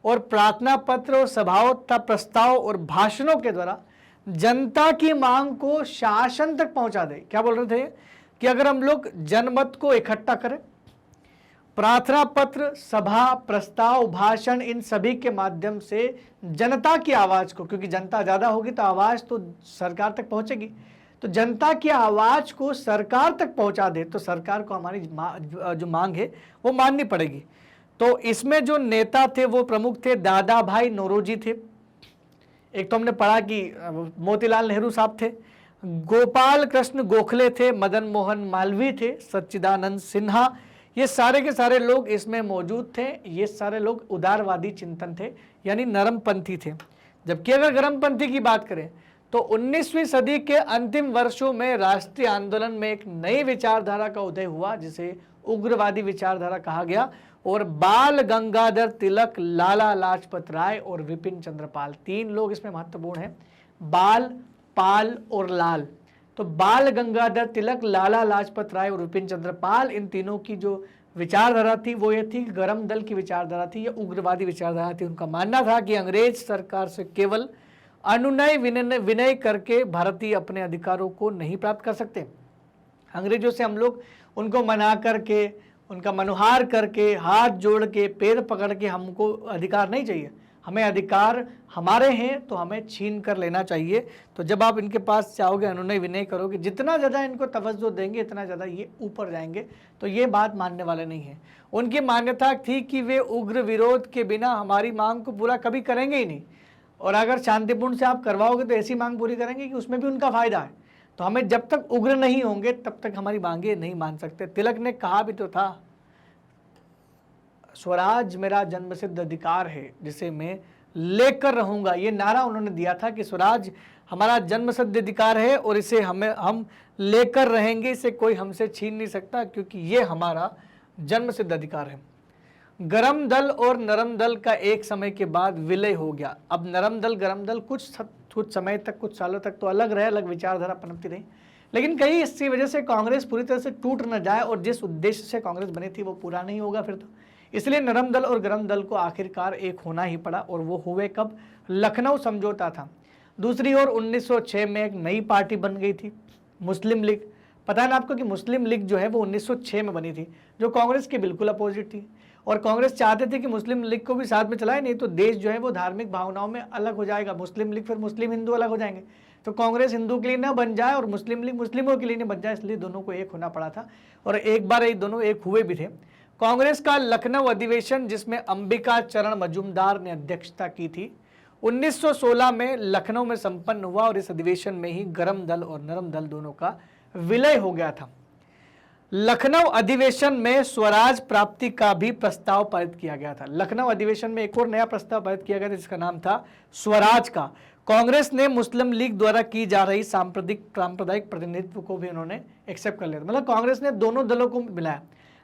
और प्रार्थना पत्र और सभाओं तथा प्रस्ताव और भाषणों के द्वारा जनता की मांग को शासन तक पहुंचा दे। क्या बोल रहे थे कि अगर हम लोग जनमत को इकट्ठा करें, प्रार्थना पत्र, सभा, प्रस्ताव, भाषण, इन सभी के माध्यम से जनता की आवाज को, क्योंकि जनता ज्यादा होगी तो आवाज तो सरकार तक पहुंचेगी, तो जनता की आवाज को सरकार तक पहुंचा दे तो सरकार को हमारी जो मांग है वो माननी पड़ेगी। तो इसमें जो नेता थे वो प्रमुख थे दादा भाई नौरोजी थे, एक तो हमने पढ़ा कि मोतीलाल नेहरू साहब थे, गोपाल कृष्ण गोखले थे, मदन मोहन मालवीय थे, सच्चिदानंद सिन्हा, ये सारे के सारे लोग इसमें मौजूद थे। ये सारे लोग उदारवादी चिंतन थे, यानी नरमपंथी थे। जबकि अगर गरमपंथी की बात करें तो 19वीं सदी के अंतिम वर्षों में राष्ट्रीय आंदोलन में एक नई विचारधारा का उदय हुआ जिसे उग्रवादी विचारधारा कहा गया। और बाल गंगाधर तिलक, लाला लाजपत राय और विपिन चंद्र पाल, तीन लोग इसमें महत्वपूर्ण हैं, बाल, पाल और लाल। तो बाल गंगाधर तिलक, लाला लाजपत राय और विपिन चंद्र पाल, इन तीनों की जो विचारधारा थी वो ये थी कि गरम दल की विचारधारा थी, या उग्रवादी विचारधारा थी। उनका मानना था कि अंग्रेज सरकार से केवल अनुनय विनय करके भारतीय अपने अधिकारों को नहीं प्राप्त कर सकते। अंग्रेजों से हम लोग उनको मना करके, उनका मनुहार करके, हाथ जोड़ के, पैर पकड़ के हमको अधिकार नहीं चाहिए। हमें अधिकार हमारे हैं तो हमें छीन कर लेना चाहिए। तो जब आप इनके पास चाहोगे, अनुनय विनय करोगे, जितना ज़्यादा इनको तवज्जो देंगे इतना ज़्यादा ये ऊपर जाएंगे। तो ये बात मानने वाले नहीं है। उनकी मान्यता थी कि वे उग्र विरोध के बिना हमारी मांग को पूरा कभी करेंगे ही नहीं, और अगर शांतिपूर्ण से आप करवाओगे तो ऐसी मांग पूरी करेंगे कि उसमें भी उनका फायदा है। तो हमें जब तक उग्र नहीं होंगे तब तक हमारी मांगे नहीं मान सकते। तिलक ने कहा भी तो था, स्वराज मेरा जन्मसिद्ध अधिकार है जिसे मैं लेकर रहूंगा। ये नारा उन्होंने दिया था कि स्वराज हमारा जन्मसिद्ध अधिकार है और इसे हम लेकर रहेंगे, इसे कोई हमसे छीन नहीं सकता क्योंकि ये हमारा जन्मसिद्ध अधिकार है। गरम दल और नरम दल का एक समय के बाद विलय हो गया। अब नरम दल गरम दल कुछ समय तक, कुछ सालों तक तो अलग रहे, अलग विचारधारा पनपती रही, लेकिन कहीं इसकी वजह से कांग्रेस पूरी तरह से टूट न जाए और जिस उद्देश्य से कांग्रेस बनी थी वो पूरा नहीं होगा फिर तो, इसलिए नरम दल और गरम दल को आखिरकार एक होना ही पड़ा। और वो हुए कब? लखनऊ समझौता था। दूसरी ओर 1906 में एक नई पार्टी बन गई थी, मुस्लिम लीग। पता है ना आपको कि मुस्लिम लीग जो है वो 1906 में बनी थी, जो कांग्रेस के बिल्कुल अपोजिट थी। और कांग्रेस चाहते थे कि मुस्लिम लीग को भी साथ में चलाए, नहीं तो देश जो है वो धार्मिक भावनाओं में अलग हो जाएगा, मुस्लिम लीग फिर मुस्लिम हिंदू अलग हो जाएंगे। तो कांग्रेस हिंदू के लिए ना बन जाए और मुस्लिम लीग मुस्लिमों के लिए नहीं बन जाए, इसलिए दोनों को एक होना पड़ा था और एक बार ये दोनों एक हुए भी थे। कांग्रेस का लखनऊ अधिवेशन, जिसमें अंबिका चरण मजूमदार ने अध्यक्षता की थी, 1916 में लखनऊ में संपन्न हुआ और इस अधिवेशन में ही गरम दल और नरम दल दोनों का विलय हो गया था। लखनऊ अधिवेशन में स्वराज प्राप्ति का भी प्रस्ताव पारित किया गया था। लखनऊ अधिवेशन में एक और नया प्रस्ताव पारित किया गया था जिसका नाम था स्वराज का। कांग्रेस ने मुस्लिम लीग द्वारा की जा रही सांप्रदायिक प्रतिनिधित्व को भी उन्होंने एक्सेप्ट कर लिया। मतलब कांग्रेस ने दोनों दलों को मिलाया।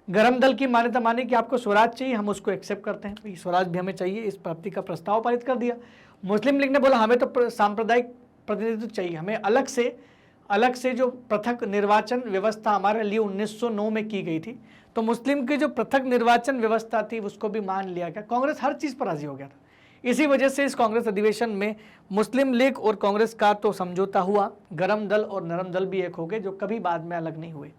गरम दल की मान्यता मानी कि आपको स्वराज चाहिए, हम उसको एक्सेप्ट करते हैं, स्वराज भी हमें चाहिए, इस प्राप्ति का प्रस्ताव पारित कर दिया। मुस्लिम लीग ने बोला हमें तो सांप्रदायिक प्रतिनिधित्व चाहिए, हमें अलग से जो पृथक निर्वाचन व्यवस्था हमारे लिए 1909 में की गई थी, तो मुस्लिम की जो पृथक निर्वाचन व्यवस्था थी उसको भी मान लिया गया। कांग्रेस हर चीज पर राजी हो गया था। इसी वजह से इस कांग्रेस अधिवेशन में मुस्लिम लीग और कांग्रेस का तो समझौता हुआ, गरम दल और नरम दल भी एक हो गए, जो कभी बाद में अलग नहीं हुए।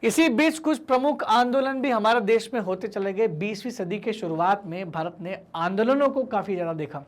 इसी बीच कुछ प्रमुख आंदोलन भी हमारे देश में होते चले गए। 20वीं सदी के शुरुआत में भारत ने आंदोलनों को काफी ज्यादा देखा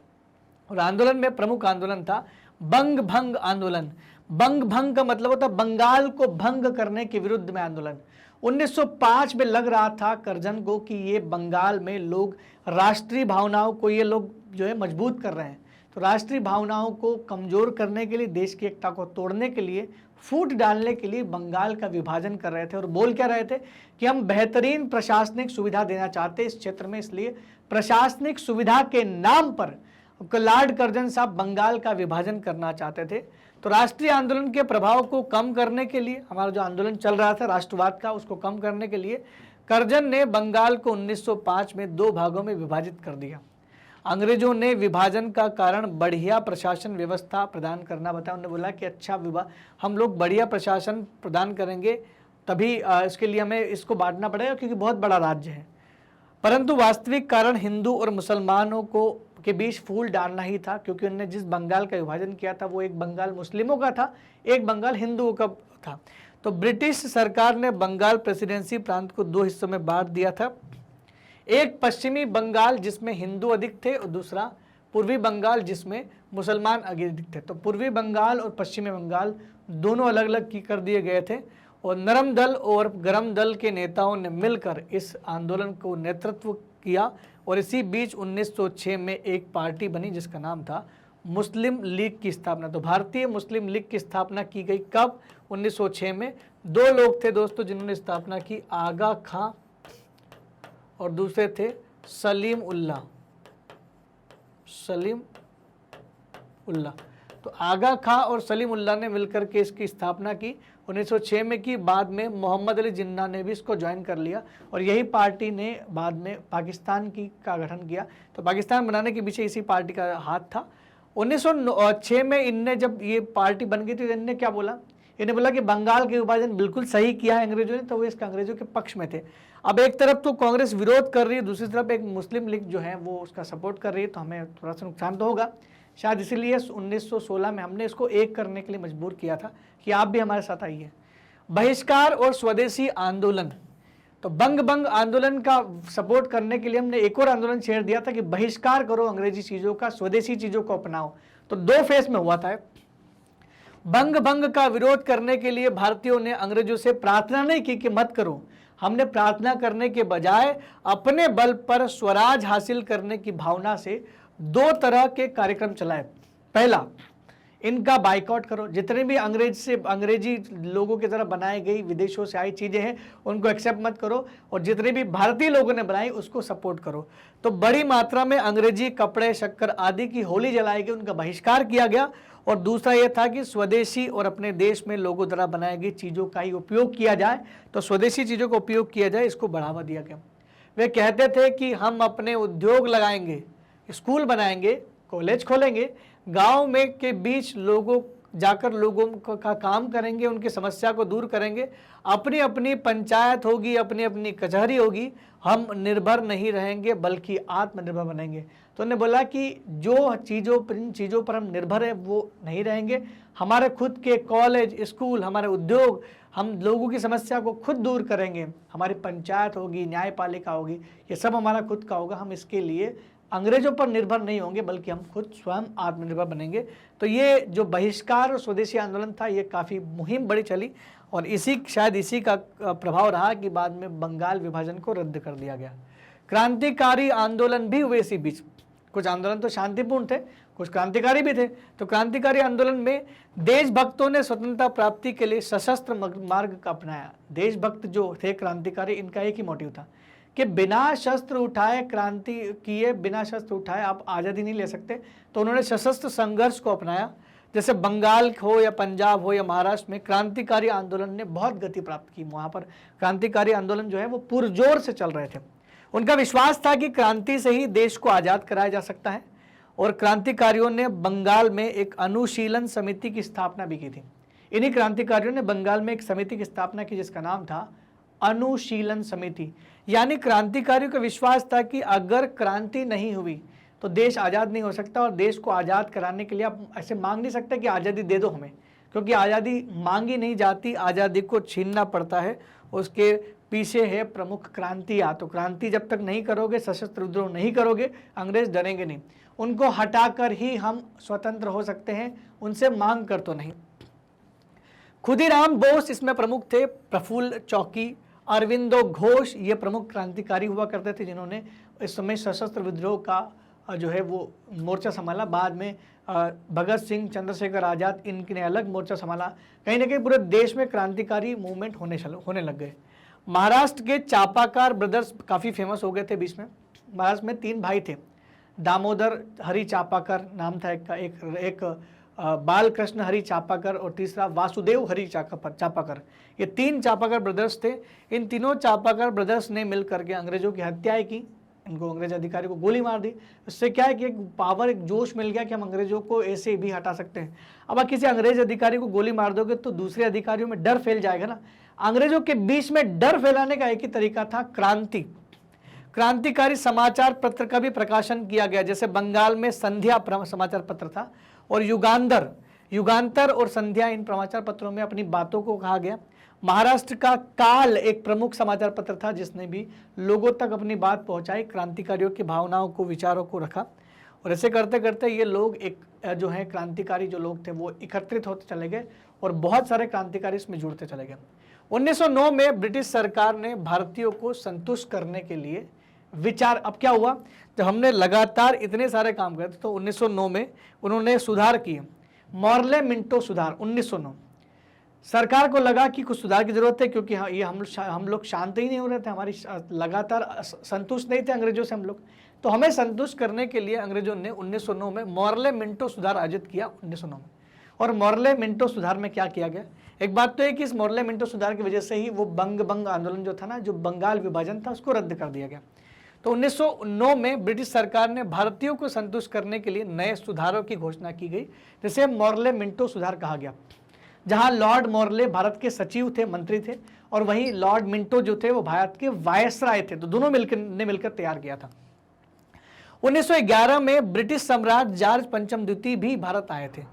और आंदोलन में प्रमुख आंदोलन था बंग भंग आंदोलन। बंग भंग का मतलब होता है बंगाल को भंग करने के विरुद्ध में आंदोलन। 1905 में लग रहा था करजन को कि ये बंगाल में लोग राष्ट्रीय भावनाओं को ये लोग जो है मजबूत कर रहे हैं, तो राष्ट्रीय भावनाओं को कमजोर करने के लिए, देश की एकता को तोड़ने के लिए, फूट डालने के लिए बंगाल का विभाजन कर रहे थे। और बोल क्या रहे थे कि हम बेहतरीन प्रशासनिक सुविधा देना चाहते हैं इस क्षेत्र में, इसलिए प्रशासनिक सुविधा के नाम पर लॉर्ड कर्जन साहब बंगाल का विभाजन करना चाहते थे। तो राष्ट्रीय आंदोलन के प्रभाव को कम करने के लिए, हमारा जो आंदोलन चल रहा था राष्ट्रवाद का, उसको कम करने के लिए कर्जन ने बंगाल को 1905 में 2 भागों में विभाजित कर दिया। अंग्रेजों ने विभाजन का कारण बढ़िया प्रशासन व्यवस्था प्रदान करना बताया। उन्होंने बोला कि अच्छा हम लोग बढ़िया प्रशासन प्रदान करेंगे, तभी इसके लिए हमें इसको बांटना पड़ेगा क्योंकि बहुत बड़ा राज्य है। परंतु वास्तविक कारण हिंदू और मुसलमानों को के बीच फूल डालना ही था, क्योंकि उन्होंने जिस बंगाल का विभाजन किया था वो एक बंगाल मुस्लिमों का था, एक बंगाल हिंदुओं का था। तो ब्रिटिश सरकार ने बंगाल प्रेसिडेंसी प्रांत को 2 हिस्सों में बांट दिया था। एक पश्चिमी बंगाल जिसमें हिंदू अधिक थे और दूसरा पूर्वी बंगाल जिसमें मुसलमान अधिक थे। तो पूर्वी बंगाल और पश्चिमी बंगाल दोनों अलग अलग कर दिए गए थे और नरम दल और गरम दल के नेताओं ने मिलकर इस आंदोलन को नेतृत्व किया। और इसी बीच 1906 में एक पार्टी बनी जिसका नाम था मुस्लिम लीग की स्थापना। तो भारतीय मुस्लिम लीग की स्थापना की गई कब? 1906 में। 2 लोग थे दोस्तों जिन्होंने स्थापना की, आगा खां और दूसरे थे सलीम उल्लाह। तो आगा खां और सलीम उल्लाह ने मिलकर के इसकी स्थापना की 1906 में की। बाद में मोहम्मद अली जिन्ना ने भी इसको ज्वाइन कर लिया और यही पार्टी ने बाद में पाकिस्तान का गठन किया। तो पाकिस्तान बनाने के पीछे इसी पार्टी का हाथ था। 1906 में इनने जब ये पार्टी बन गई थी, इनने क्या बोला? इन्हें बोला कि बंगाल के विभाजन बिल्कुल सही किया है अंग्रेजों ने, तो वो इसका अंग्रेजों के पक्ष में थे। अब एक तरफ तो कांग्रेस विरोध कर रही है, दूसरी तरफ एक मुस्लिम लीग जो है वो उसका सपोर्ट कर रही है, तो हमें थोड़ा सा नुकसान तो होगा। शायद इसीलिए 1916 में हमने इसको एक करने के लिए मजबूर किया था कि आप भी हमारे साथ आइए। बहिष्कार और स्वदेशी आंदोलन। तो बंग आंदोलन का सपोर्ट करने के लिए हमने एक और आंदोलन छेड़ दिया था कि बहिष्कार करो अंग्रेजी चीजों का, स्वदेशी चीजों को अपनाओ। तो 2 फेज में हुआ था। बंग का विरोध करने के लिए भारतीयों ने अंग्रेजों से प्रार्थना नहीं की कि मत करो, हमने प्रार्थना करने के बजाय अपने बल पर स्वराज हासिल करने की भावना से 2 तरह के कार्यक्रम चलाए। पहला, इनका बाइकआउट करो, जितने भी अंग्रेजी लोगों की तरह बनाई गई विदेशों से आई चीजें हैं उनको एक्सेप्ट मत करो, और जितने भी भारतीय लोगों ने बनाई उसको सपोर्ट करो। तो बड़ी मात्रा में अंग्रेजी कपड़े, शक्कर आदि की होली जलाई गई, उनका बहिष्कार किया गया। और दूसरा यह था कि स्वदेशी और अपने देश में लोगों द्वारा बनाई गई चीजों का ही उपयोग किया जाए, तो स्वदेशी चीजों का उपयोग किया जाए, इसको बढ़ावा दिया गया। वे कहते थे कि हम अपने उद्योग लगाएंगे, स्कूल बनाएंगे, कॉलेज खोलेंगे, गांव में के बीच जाकर लोगों का काम करेंगे, उनकी समस्या को दूर करेंगे, अपनी अपनी पंचायत होगी, अपनी अपनी कचहरी होगी, हम निर्भर नहीं रहेंगे बल्कि आत्मनिर्भर बनेंगे। तो उन्होंने बोला कि जो चीज़ों पर हम निर्भर है वो नहीं रहेंगे, हमारे खुद के कॉलेज, स्कूल, हमारे उद्योग, हम लोगों की समस्या को खुद दूर करेंगे, हमारी पंचायत होगी, न्यायपालिका होगी, ये सब हमारा खुद का होगा, हम इसके लिए अंग्रेजों पर निर्भर नहीं होंगे बल्कि हम खुद स्वयं आत्मनिर्भर बनेंगे। तो ये जो बहिष्कार और स्वदेशी आंदोलन था ये काफ़ी मुहिम बड़ी चली और शायद इसी का प्रभाव रहा कि बाद में बंगाल विभाजन को रद्द कर दिया गया। क्रांतिकारी आंदोलन भी हुए इसी बीच, कुछ आंदोलन तो शांतिपूर्ण थे, कुछ क्रांतिकारी भी थे। तो क्रांतिकारी आंदोलन में देशभक्तों ने स्वतंत्रता प्राप्ति के लिए सशस्त्र मार्ग का अपनाया। देशभक्त जो थे क्रांतिकारी, इनका एक ही मोटिव था कि बिना शस्त्र उठाए क्रांति किए, बिना शस्त्र उठाए आप आज़ादी नहीं ले सकते। तो उन्होंने सशस्त्र संघर्ष को अपनाया। जैसे बंगाल हो या पंजाब हो या महाराष्ट्र में क्रांतिकारी आंदोलन ने बहुत गति प्राप्त की। वहाँ पर क्रांतिकारी आंदोलन जो है वो पुरजोर से चल रहे थे। उनका विश्वास था कि क्रांति से ही देश को आज़ाद कराया जा सकता है और क्रांतिकारियों ने बंगाल में एक अनुशीलन समिति की स्थापना भी की थी। इन्हीं क्रांतिकारियों ने बंगाल में एक समिति की स्थापना की जिसका नाम था अनुशीलन समिति। यानी क्रांतिकारियों का विश्वास था कि अगर क्रांति नहीं हुई तो देश आज़ाद नहीं हो सकता और देश को आज़ाद कराने के लिए आप ऐसे मांग नहीं सकते कि आज़ादी दे दो हमें, क्योंकि आज़ादी मांगी नहीं जाती, आज़ादी को छीनना पड़ता है। उसके पीछे है प्रमुख क्रांतियाँ। तो क्रांति जब तक नहीं करोगे, सशस्त्र विद्रोह नहीं करोगे, अंग्रेज डरेंगे नहीं। उनको हटाकर ही हम स्वतंत्र हो सकते हैं, उनसे मांग कर तो नहीं। खुदीराम बोस इसमें प्रमुख थे, प्रफुल्ल चौकी, अरविंदो घोष ये प्रमुख क्रांतिकारी हुआ करते थे जिन्होंने इस समय सशस्त्र विद्रोह का जो है वो मोर्चा संभाला। बाद में भगत सिंह, चंद्रशेखर आज़ाद, इनने अलग मोर्चा संभाला। कहीं ना कहीं पूरे देश में क्रांतिकारी मूवमेंट होने लग गए। महाराष्ट्र के चापाकार ब्रदर्स काफ़ी फेमस हो गए थे बीच में। महाराष्ट्र में 3 भाई थे, दामोदर हरि चापाकर नाम था एक बालकृष्ण हरि चापाकर और तीसरा वासुदेव हरि चापाकर। ये 3 चापाकर ब्रदर्स थे। इन तीनों चापाकर ब्रदर्स ने मिलकर के अंग्रेजों की हत्याएं की, इनको अंग्रेज अधिकारी को गोली मार दी। इससे क्या है कि एक पावर, एक जोश मिल गया कि हम अंग्रेजों को ऐसे भी हटा सकते हैं। अब किसी अंग्रेज अधिकारी को गोली मार दोगे तो दूसरे अधिकारियों में डर फैल जाएगा ना। अंग्रेजों के बीच में डर फैलाने का एक ही तरीका था, क्रांति। क्रांतिकारी समाचार पत्र का भी प्रकाशन किया गया। जैसे बंगाल में संध्या समाचार पत्र था और युगांतर और संध्या, इन समाचार पत्रों में अपनी बातों को कहा गया। महाराष्ट्र का काल एक प्रमुख समाचार पत्र था जिसने भी लोगों तक अपनी बात पहुंचाई, क्रांतिकारियों की भावनाओं को, विचारों को रखा। और ऐसे करते करते ये लोग एक जो है क्रांतिकारी जो लोग थे वो एकत्रित होते चले गए और बहुत सारे क्रांतिकारी इसमें जुड़ते चले गए। 1909 में ब्रिटिश सरकार ने भारतीयों को संतुष्ट करने के लिए अब क्या हुआ, जब हमने लगातार इतने सारे काम करे तो 1909 में उन्होंने सुधार किए, मॉर्ले मिंटो सुधार। 1909 सरकार को लगा कि कुछ सुधार की जरूरत है, क्योंकि ये हम लोग शांत ही नहीं हो रहे थे, हमारी लगातार संतुष्ट नहीं थे अंग्रेजों से हम लोग। तो हमें संतुष्ट करने के लिए अंग्रेजों ने 1909 में मॉर्ले मिंटो सुधार आयोजित किया 1909 में। और मॉर्ले मिंटो सुधार में क्या किया गया, एक बात तो है कि इस मॉर्ले मिंटो सुधार की वजह से ही वो बंग आंदोलन जो था ना, जो बंगाल विभाजन था, उसको रद्द कर दिया गया। तो 1909 में ब्रिटिश सरकार ने भारतीयों को संतुष्ट करने के लिए नए सुधारों की घोषणा की गई, जिसे मॉर्ले मिंटो सुधार कहा गया। जहां लॉर्ड मॉर्ले भारत के सचिव थे, मंत्री थे, और वहीं लॉर्ड मिंटो जो थे वो भारत के वायसराय थे। तो दोनों मिलकर तैयार किया था। 1911 में ब्रिटिश सम्राट जॉर्ज पंचम द्वितीय भी भारत आए थे।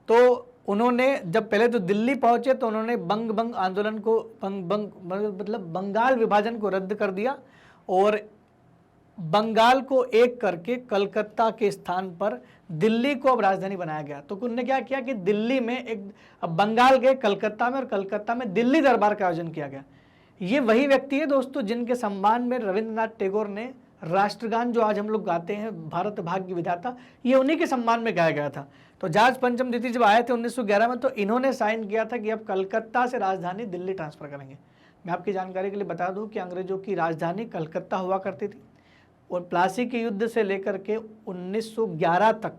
तो उन्होंने जब पहले तो दिल्ली पहुंचे तो उन्होंने बंग आंदोलन को मतलब बंगाल विभाजन को रद्द कर दिया और बंगाल को एक करके कलकत्ता के स्थान पर दिल्ली को अब राजधानी बनाया गया। तो उन्होंने क्या किया कि दिल्ली में एक बंगाल गए कलकत्ता में, और कलकत्ता में दिल्ली दरबार का आयोजन किया गया। ये वही व्यक्ति है दोस्तों जिनके सम्मान में रविंद्रनाथ टैगोर ने राष्ट्रगान जो आज हम लोग गाते हैं, भारत भाग्य विधाता, ये उन्हीं के सम्मान में गाया गया था। तो जॉर्ज पंचम द्वितीय जब आए थे 1911 में, तो इन्होंने साइन किया था कि अब कलकत्ता से राजधानी दिल्ली ट्रांसफर करेंगे। मैं आपकी जानकारी के लिए बता दूं कि अंग्रेजों की राजधानी कलकत्ता हुआ करती थी और प्लासी के युद्ध से लेकर के 1911 तक,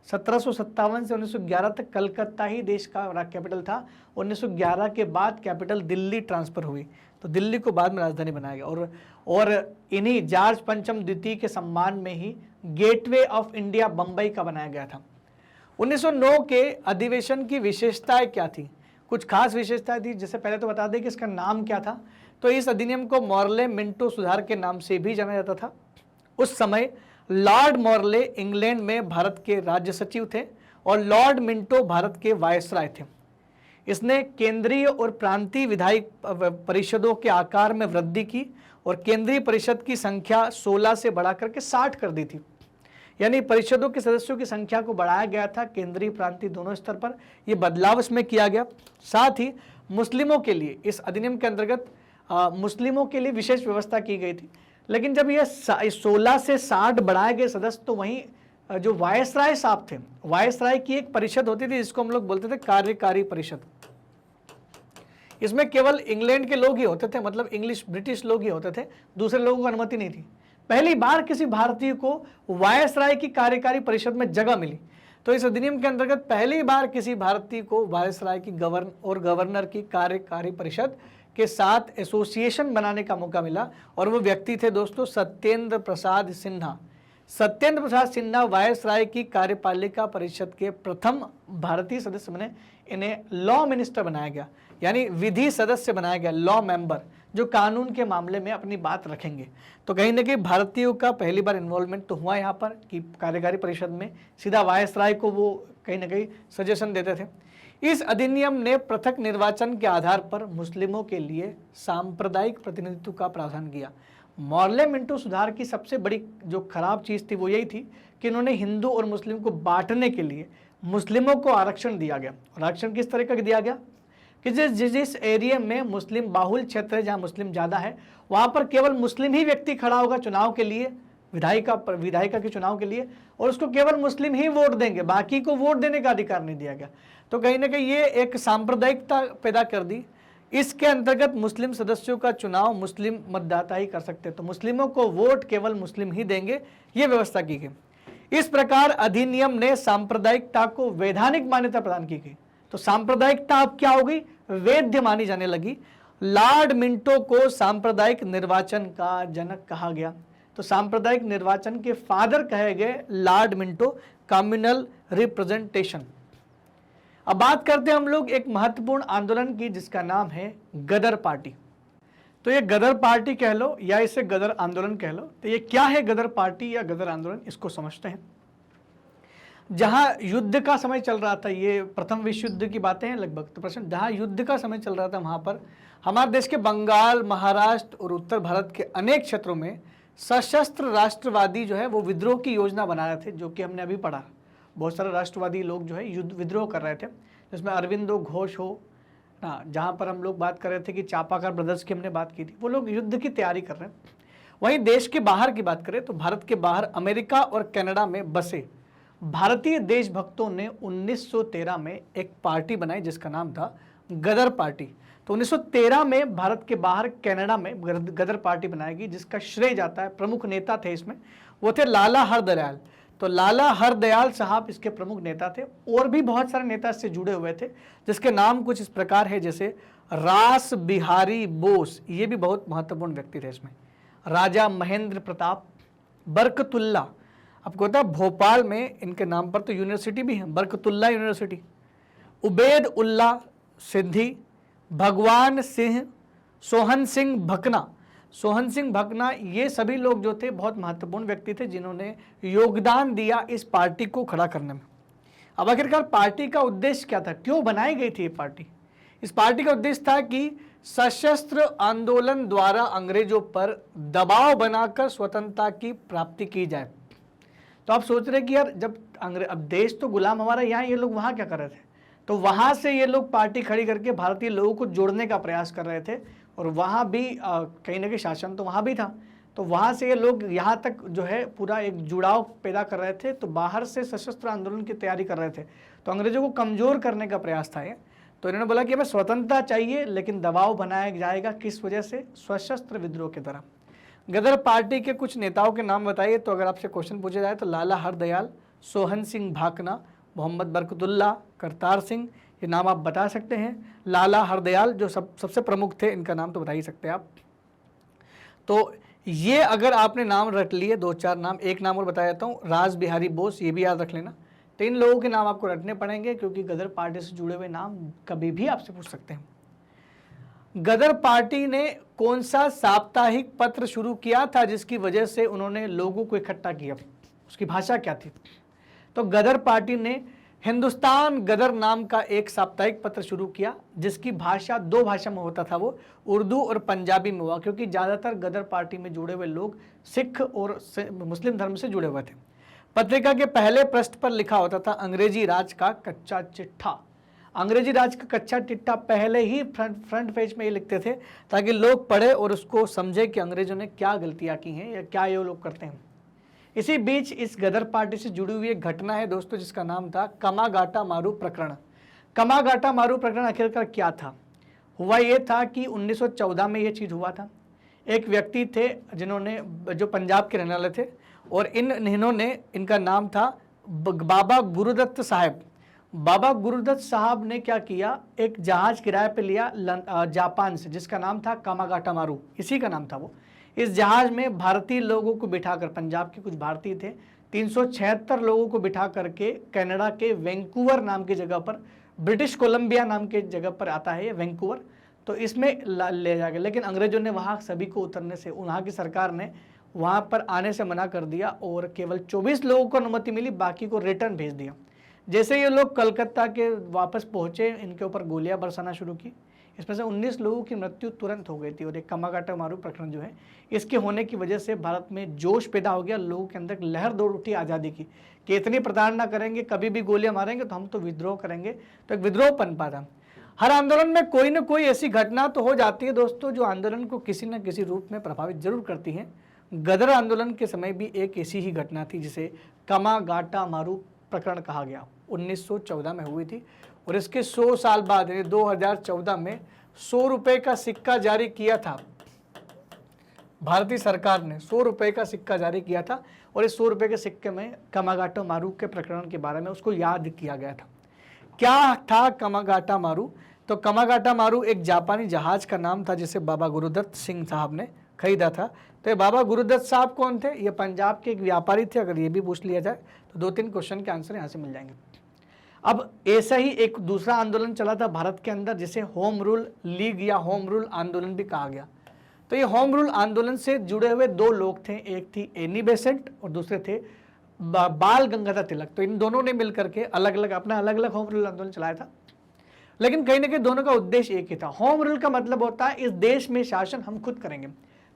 1757 से 1911 तक कलकत्ता ही देश का कैपिटल था। 1911 के बाद कैपिटल दिल्ली ट्रांसफर हुई, तो दिल्ली को बाद में राजधानी बनाया गया। और इन्हीं जॉर्ज पंचम द्वितीय के सम्मान में ही गेटवे ऑफ इंडिया बम्बई का बनाया गया था। 1909 के अधिवेशन की विशेषताएं क्या थी, कुछ खास विशेषताएं थी। जैसे पहले तो बता दें कि इसका नाम क्या था। तो इस अधिनियम को मॉर्ले मिंटो सुधार के नाम से भी जाना जाता था। उस समय लॉर्ड मॉर्ले इंग्लैंड में भारत के राज्य सचिव थे और लॉर्ड मिंटो भारत के वायसराय थे। इसने केंद्रीय और प्रांतीय विधायी परिषदों के आकार में वृद्धि की और केंद्रीय परिषद की संख्या 16 से बढ़ा करके 60 कर दी थी। यानी परिषदों के सदस्यों की संख्या को बढ़ाया गया था केंद्रीय प्रांतीय दोनों स्तर पर, यह बदलाव इसमें किया गया। साथ ही मुस्लिमों के लिए इस अधिनियम के अंतर्गत मुस्लिमों के लिए विशेष व्यवस्था की गई थी। लेकिन जब यह 16 से 60 बढ़ाए गए सदस्य, तो वहीं जो वायसराय साहब थे, वायसराय की एक परिषद होती थी जिसको हम लोग बोलते थे कार्यकारी परिषद। इसमें केवल इंग्लैंड के लोग ही होते थे, मतलब इंग्लिश ब्रिटिश लोग ही होते थे, दूसरे लोगों को अनुमति नहीं थी। पहली बार किसी भारतीय को वायसराय की कार्यकारी परिषद में जगह मिली। तो इस अधिनियम के अंतर्गत पहली बार किसी भारतीय को वायसराय की गवर्नर की कार्यकारी परिषद के साथ एसोसिएशन बनाने का मौका मिला, और वो व्यक्ति थे दोस्तों सत्येंद्र प्रसाद सिन्हा। सत्येंद्र प्रसाद सिन्हा वायसराय की कार्यपालिका परिषद के प्रथम भारतीय सदस्य बने। इन्हें लॉ मिनिस्टर बनाया गया, यानी विधि सदस्य बनाया गया, लॉ मेंबर, जो कानून के मामले में अपनी बात रखेंगे। तो कहीं ना कहीं भारतीयों का पहली बार इन्वॉल्वमेंट तो हुआ यहाँ पर कि कार्यकारी परिषद में सीधा वायसराय को वो कहीं ना कहीं सजेशन देते थे। इस अधिनियम ने पृथक निर्वाचन के आधार पर मुस्लिमों के लिए सांप्रदायिक प्रतिनिधित्व का प्रावधान किया। मॉर्ले मिंटो सुधार की सबसे बड़ी जो खराब चीज थी वो यही थी कि इन्होंने हिंदू और मुस्लिम को बांटने के लिए मुस्लिमों को आरक्षण दिया गया। आरक्षण किस तरह का दिया गया कि जिस एरिया में मुस्लिम बाहुल क्षेत्र है, जहां मुस्लिम ज्यादा है, वहां पर केवल मुस्लिम ही व्यक्ति खड़ा होगा चुनाव के लिए, विधायिका के चुनाव के लिए, और उसको केवल मुस्लिम ही वोट देंगे, बाकी को वोट देने का अधिकार नहीं दिया गया। तो कहीं ना कहीं ये एक सांप्रदायिकता पैदा कर दी। इसके अंतर्गत मुस्लिम सदस्यों का चुनाव मुस्लिम मतदाता ही कर सकते, तो मुस्लिमों को वोट केवल मुस्लिम ही देंगे, ये व्यवस्था की गई। इस प्रकार अधिनियम ने सांप्रदायिकता को वैधानिक मान्यता प्रदान की गई। तो सांप्रदायिकता अब क्या हो गई, वैध मानी जाने लगी। लॉर्ड मिंटो को सांप्रदायिक निर्वाचन का जनक कहा गया। तो सांप्रदायिक निर्वाचन के फादर कहे गए लॉर्ड मिंटो, कम्युनल रिप्रेजेंटेशन। अब बात करते हैं हम लोग एक महत्वपूर्ण आंदोलन की जिसका नाम है गदर पार्टी। तो ये गदर पार्टी कह लो या इसे गदर आंदोलन कह लो। तो ये क्या है गदर पार्टी या गदर आंदोलन, इसको समझते हैं। जहां युद्ध का समय चल रहा था, ये प्रथम विश्व युद्ध की बातें हैं लगभग, तो प्रश्न जहां युद्ध का समय चल रहा था वहां पर हमारे देश के बंगाल, महाराष्ट्र और उत्तर भारत के अनेक क्षेत्रों में सशस्त्र राष्ट्रवादी जो है वो विद्रोह की योजना बना रहे थे, जो कि हमने अभी पढ़ा। बहुत सारे राष्ट्रवादी लोग जो है युद्ध विद्रोह कर रहे थे, जिसमें अरविंदो घोष हो ना, जहाँ पर हम लोग बात कर रहे थे कि चापाकर ब्रदर्स की हमने बात की थी, वो लोग युद्ध की तैयारी कर रहे हैं। वहीं देश के बाहर की बात करें तो भारत के बाहर अमेरिका और कनाडा में बसे भारतीय देशभक्तों ने 1913 में एक पार्टी बनाई जिसका नाम था गदर पार्टी। तो 1913 में भारत के बाहर कनाडा में गदर पार्टी बनाएगी, जिसका श्रेय जाता है, प्रमुख नेता थे इसमें, वो थे लाला हरदयाल। तो लाला हरदयाल साहब इसके प्रमुख नेता थे, और भी बहुत सारे नेता इससे जुड़े हुए थे, जिसके नाम कुछ इस प्रकार है, जैसे रास बिहारी बोस, ये भी बहुत महत्वपूर्ण व्यक्ति थे इसमें, राजा महेंद्र प्रताप, बरकतुल्ला। आपको पता है भोपाल में इनके नाम पर तो यूनिवर्सिटी भी है, बरकतुल्ला यूनिवर्सिटी, उबैद उल्ला सिंधी, भगवान सिंह, सोहन सिंह भकना। सोहन सिंह भकना, ये सभी लोग जो थे बहुत महत्वपूर्ण व्यक्ति थे जिन्होंने योगदान दिया इस पार्टी को खड़ा करने में। अब आखिरकार पार्टी का उद्देश्य क्या था, क्यों बनाई गई थी ये पार्टी? इस पार्टी का उद्देश्य था कि सशस्त्र आंदोलन द्वारा अंग्रेजों पर दबाव बनाकर स्वतंत्रता की प्राप्ति की जाए। तो आप सोच रहे कि यार जब अब देश तो गुलाम हमारा, यहाँ ये लोग वहाँ क्या कर रहे थे? तो वहाँ से ये लोग पार्टी खड़ी करके भारतीय लोगों को जोड़ने का प्रयास कर रहे थे, और वहाँ भी कहीं ना कहीं शासन तो वहाँ भी था, तो वहाँ से ये लोग यहाँ तक जो है पूरा एक जुड़ाव पैदा कर रहे थे। तो बाहर से सशस्त्र आंदोलन की तैयारी कर रहे थे, तो अंग्रेजों को कमज़ोर करने का प्रयास था ये। तो इन्होंने बोला कि हमें स्वतंत्रता चाहिए, लेकिन दबाव बनाया जाएगा, किस वजह से? सशस्त्र विद्रोह की तरह। गदर पार्टी के कुछ नेताओं के नाम बताइए, तो अगर आपसे क्वेश्चन पूछा जाए तो लाला हरदयाल, सोहन सिंह भाकना, मोहम्मद बरकतुल्ला, करतार सिंह, ये नाम आप बता सकते हैं। लाला हरदयाल जो सबसे प्रमुख थे, इनका नाम तो बता ही सकते हैं आप। तो ये अगर आपने नाम रख लिए, 2-4 नाम, एक नाम और बता देता हूँ, रास बिहारी बोस, ये भी याद रख लेना। 3 लोगों के नाम आपको रखने पड़ेंगे, क्योंकि गदर पार्टी से जुड़े हुए नाम कभी भी आपसे पूछ सकते हैं। गदर पार्टी ने कौन सा साप्ताहिक पत्र शुरू किया था जिसकी वजह से उन्होंने लोगों को इकट्ठा किया, उसकी भाषा क्या थी? तो गदर पार्टी ने हिंदुस्तान गदर नाम का एक साप्ताहिक पत्र शुरू किया, जिसकी भाषा 2 भाषा में होता था, वो उर्दू और पंजाबी में हुआ, क्योंकि ज़्यादातर गदर पार्टी में जुड़े हुए लोग सिख और मुस्लिम धर्म से जुड़े हुए थे। पत्रिका के पहले पृष्ठ पर लिखा होता था अंग्रेजी राज का कच्चा चिट्ठा। अंग्रेजी राज का कच्चा चिट्ठा पहले ही फ्रंट पेज में ये लिखते थे, ताकि लोग पढ़े और उसको समझे कि अंग्रेजों ने क्या गलतियां की हैं या क्या ये लोग करते हैं। इसी बीच इस गदर पार्टी से जुड़ी हुई एक घटना है दोस्तों, जिसका नाम था कमागाटा मारू प्रकरण। कमागाटा मारू प्रकरण आखिरकार क्या था? हुआ ये था कि 1914 में ये चीज़ हुआ था। एक व्यक्ति थे जिन्होंने, जो पंजाब के रहने वाले थे, और इनका नाम था बाबा गुरुदत्त साहब। बाबा गुरुदत्त साहब ने क्या किया, एक जहाज किराए पे लिया जापान से, जिसका नाम था कामागाटा मारू, इसी का नाम था वो। इस जहाज में भारतीय लोगों को बिठाकर, पंजाब के कुछ भारतीय थे, 376 लोगों को बिठा करके कनाडा के वैंकूवर नाम की जगह पर, ब्रिटिश कोलंबिया नाम के जगह पर आता है ये वैंकूवर, तो इसमें ले जाके, लेकिन अंग्रेजों ने वहाँ सभी को उतरने से, वहाँ की सरकार ने वहाँ पर आने से मना कर दिया और केवल 24 लोगों को अनुमति मिली, बाकी को रिटर्न भेज दिया। जैसे ये लोग कलकत्ता के वापस पहुँचे, इनके ऊपर गोलियां बरसाना शुरू की। इसमें से 19 लोगों की मृत्यु तुरंत हो गई थी। और एक कमागाटा मारू प्रकरण जो है, इसके होने की वजह से भारत में जोश पैदा हो गया, लोगों के अंदर लहर दौड़ उठी आज़ादी की कि इतनी प्रताड़ना करेंगे, कभी भी गोलियां मारेंगे तो हम तो विद्रोह करेंगे। तो एक विद्रोह पनपा था। हर आंदोलन में कोई ना कोई ऐसी घटना तो हो जाती है दोस्तों, जो आंदोलन को किसी न किसी रूप में प्रभावित जरूर करती है। गदर आंदोलन के समय भी एक ऐसी ही घटना थी, जिसे कमागाटा मारू प्रकरण कहा गया, 1914 में हुई थी। और इसके 100 साल बाद 2014 में 100 रुपए का सिक्का जारी किया था भारतीय सरकार ने। 100 रुपए का सिक्का जारी किया था और इस 100 रुपए के सिक्के में कमागाटा मारू के प्रकरण के बारे में उसको याद किया गया था। क्या था कमागाटा मारू? तो कमागाटा मारू एक जापानी जहाज का नाम था, जिसे बाबा गुरुदत्त सिंह साहब ने खरीदा था। तो ये बाबा गुरुदत्त साहब कौन थे? ये पंजाब के एक व्यापारी थे। अगर ये भी पूछ लिया जाए तो 2-3 क्वेश्चन के आंसर यहाँ से मिल जाएंगे। अब ऐसा ही एक दूसरा आंदोलन चला था भारत के अंदर, जिसे होम रूल लीग या होम रूल आंदोलन भी कहा गया। तो ये होम रूल आंदोलन से जुड़े हुए 2 लोग थे, एक थी एनी बेसेंट और दूसरे थे बाल गंगाधर तिलक। तो इन दोनों ने मिलकर के अलग अलग होम रूल आंदोलन चलाया था, लेकिन कहीं ना कहीं दोनों का उद्देश्य एक ही था। होम रूल का मतलब होता है इस देश में शासन हम खुद करेंगे,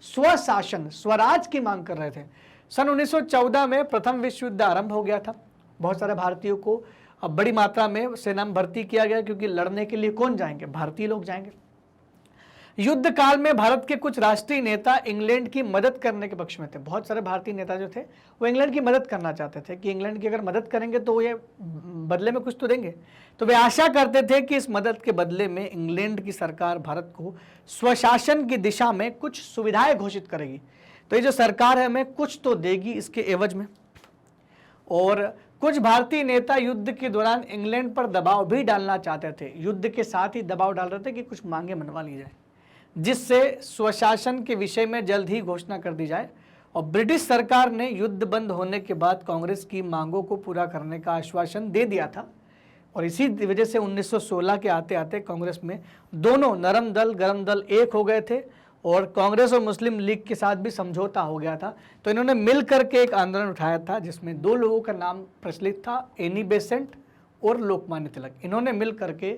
स्वशासन, स्वराज की मांग कर रहे थे। सन 1914 में प्रथम विश्व युद्ध आरंभ हो गया था। बहुत सारे भारतीयों को अब बड़ी मात्रा में सेना में भर्ती किया गया, क्योंकि लड़ने के लिए कौन जाएंगे? भारतीय लोग जाएंगे। युद्ध काल में भारत के कुछ राष्ट्रीय नेता इंग्लैंड की मदद करने के पक्ष में थे। बहुत सारे भारतीय नेता जो थे वो इंग्लैंड की मदद करना चाहते थे कि इंग्लैंड की अगर मदद करेंगे तो ये बदले में कुछ तो देंगे। तो वे आशा करते थे कि इस मदद के बदले में इंग्लैंड की सरकार भारत को स्वशासन की दिशा में कुछ सुविधाएं घोषित करेगी। तो ये जो सरकार है हमें कुछ तो देगी इसके एवज में। और कुछ भारतीय नेता युद्ध के दौरान इंग्लैंड पर दबाव भी डालना चाहते थे। युद्ध के साथ ही दबाव डाल रहे थे कि कुछ मांगे मनवा ली जाए, जिससे स्वशासन के विषय में जल्द ही घोषणा कर दी जाए। और ब्रिटिश सरकार ने युद्ध बंद होने के बाद कांग्रेस की मांगों को पूरा करने का आश्वासन दे दिया था। और इसी वजह से 1916 के आते आते कांग्रेस में दोनों नरम दल गरम दल एक हो गए थे और कांग्रेस और मुस्लिम लीग के साथ भी समझौता हो गया था। तो इन्होंने मिलकर के एक आंदोलन उठाया था, जिसमें 2 लोगों का नाम प्रचलित था, एनी बेसेंट और लोकमान्य तिलक। इन्होंने मिल करके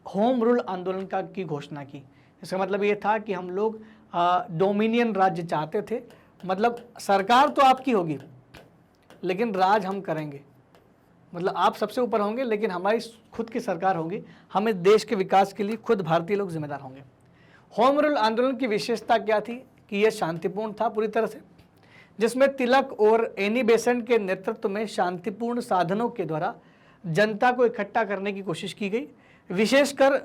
होम रूल आंदोलन की घोषणा की। इसका मतलब ये था कि हम लोग डोमिनियन राज्य चाहते थे, मतलब सरकार तो आपकी होगी लेकिन राज हम करेंगे, मतलब आप सबसे ऊपर होंगे लेकिन हमारी खुद की सरकार होगी, हम इस देश के विकास के लिए खुद भारतीय लोग जिम्मेदार होंगे। होम रूल आंदोलन की विशेषता क्या थी कि यह शांतिपूर्ण था पूरी तरह से, जिसमें तिलक और एनी बेसेंट के नेतृत्व में शांतिपूर्ण साधनों के द्वारा जनता को इकट्ठा करने की कोशिश की गई। विशेषकर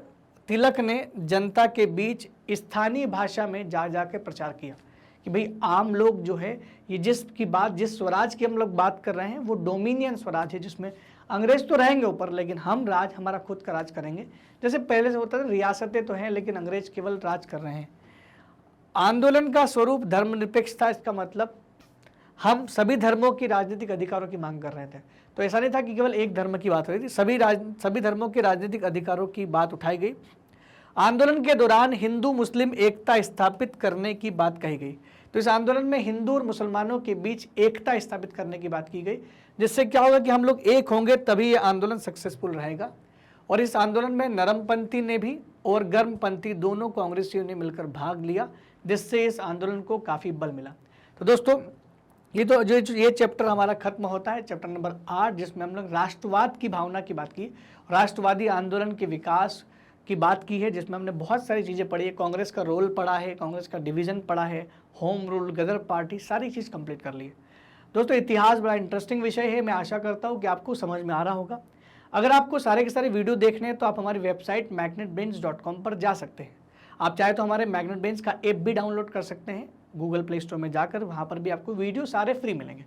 तिलक ने जनता के बीच स्थानीय भाषा में जा के प्रचार किया कि भाई आम लोग जो है, ये जिस स्वराज की हम लोग बात कर रहे हैं वो डोमिनियन स्वराज है, जिसमें अंग्रेज तो रहेंगे ऊपर लेकिन हम राज, हमारा खुद का राज करेंगे। जैसे पहले से होता था, रियासतें तो हैं लेकिन अंग्रेज केवल राज कर रहे हैं। आंदोलन का स्वरूप धर्मनिरपेक्ष था। इसका मतलब हम सभी धर्मों की राजनीतिक अधिकारों की मांग कर रहे थे। तो ऐसा नहीं था कि केवल एक धर्म की बात हो रही थी, सभी धर्मों के राजनीतिक अधिकारों की बात उठाई गई। आंदोलन के दौरान हिंदू मुस्लिम एकता स्थापित करने की बात कही गई। तो इस आंदोलन में हिंदू और मुसलमानों के बीच एकता स्थापित करने की बात की गई, जिससे क्या होगा कि हम लोग एक होंगे तभी ये आंदोलन सक्सेसफुल रहेगा। और इस आंदोलन में नरमपंथी ने भी और गर्मपंथी दोनों कांग्रेसियों ने मिलकर भाग लिया, जिससे इस आंदोलन को काफ़ी बल मिला। तो दोस्तों ये तो जो ये चैप्टर हमारा खत्म होता है, चैप्टर नंबर 8, जिसमें हम लोग राष्ट्रवाद की भावना की बात की, राष्ट्रवादी आंदोलन के विकास की बात की है, जिसमें हमने बहुत सारी चीज़ें पढ़ी है, कांग्रेस का रोल पढ़ा है, कांग्रेस का डिवीज़न पढ़ा है, होम रूल, गदर पार्टी, सारी चीज़ कंप्लीट कर ली है। दोस्तों इतिहास बड़ा इंटरेस्टिंग विषय है, मैं आशा करता हूँ कि आपको समझ में आ रहा होगा। अगर आपको सारे के सारे वीडियो देखने हैं तो आप हमारी वेबसाइट magnetbrains.com पर जा सकते हैं। आप चाहे तो हमारे मैग्नेट ब्रेन्स का ऐप भी डाउनलोड कर सकते हैं गूगल प्ले स्टोर में जाकर, वहाँ पर भी आपको वीडियो सारे फ्री मिलेंगे।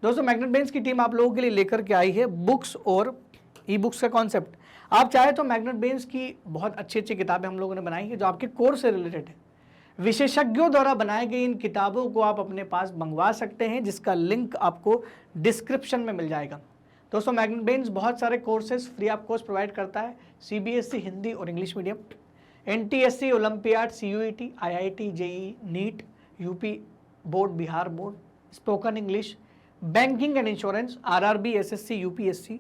दोस्तों मैग्नेट ब्रेन्स की टीम आप लोगों के लिए लेकर के आई है बुक्स और ई बुक्स का कॉन्सेप्ट। आप चाहे तो मैग्नेट ब्रेन्स की बहुत अच्छी अच्छी किताबें हम लोगों ने बनाई है जो आपके कोर्स से रिलेटेड है। विशेषज्ञों द्वारा बनाई गई इन किताबों को आप अपने पास मंगवा सकते हैं, जिसका लिंक आपको डिस्क्रिप्शन में मिल जाएगा। दोस्तों मैग्नेट ब्रेन्स बहुत सारे courses free of cost provide करता है, CBSE हिंदी और English medium, NTSC, olympiad, CUET, IIT, JEE, NEET, UP board, Bihar board, spoken English, banking and insurance, RRB, SSC, UPSC,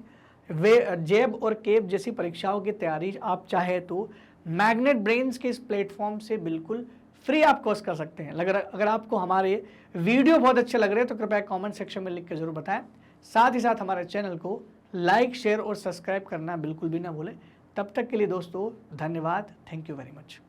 जेब और केब जैसी परीक्षाओं की तैयारी आप चाहे तो मैग्नेट ब्रेन्स के इस प्लेटफॉर्म से बिल्कुल फ्री आप कोर्स कर सकते हैं। अगर आपको हमारे वीडियो बहुत अच्छे लग रहे हैं तो कृपया कमेंट सेक्शन में लिख के जरूर बताएं। साथ ही साथ हमारे चैनल को लाइक, शेयर और सब्सक्राइब करना बिल्कुल भी ना भूलें। तब तक के लिए दोस्तों धन्यवाद, थैंक यू वेरी मच।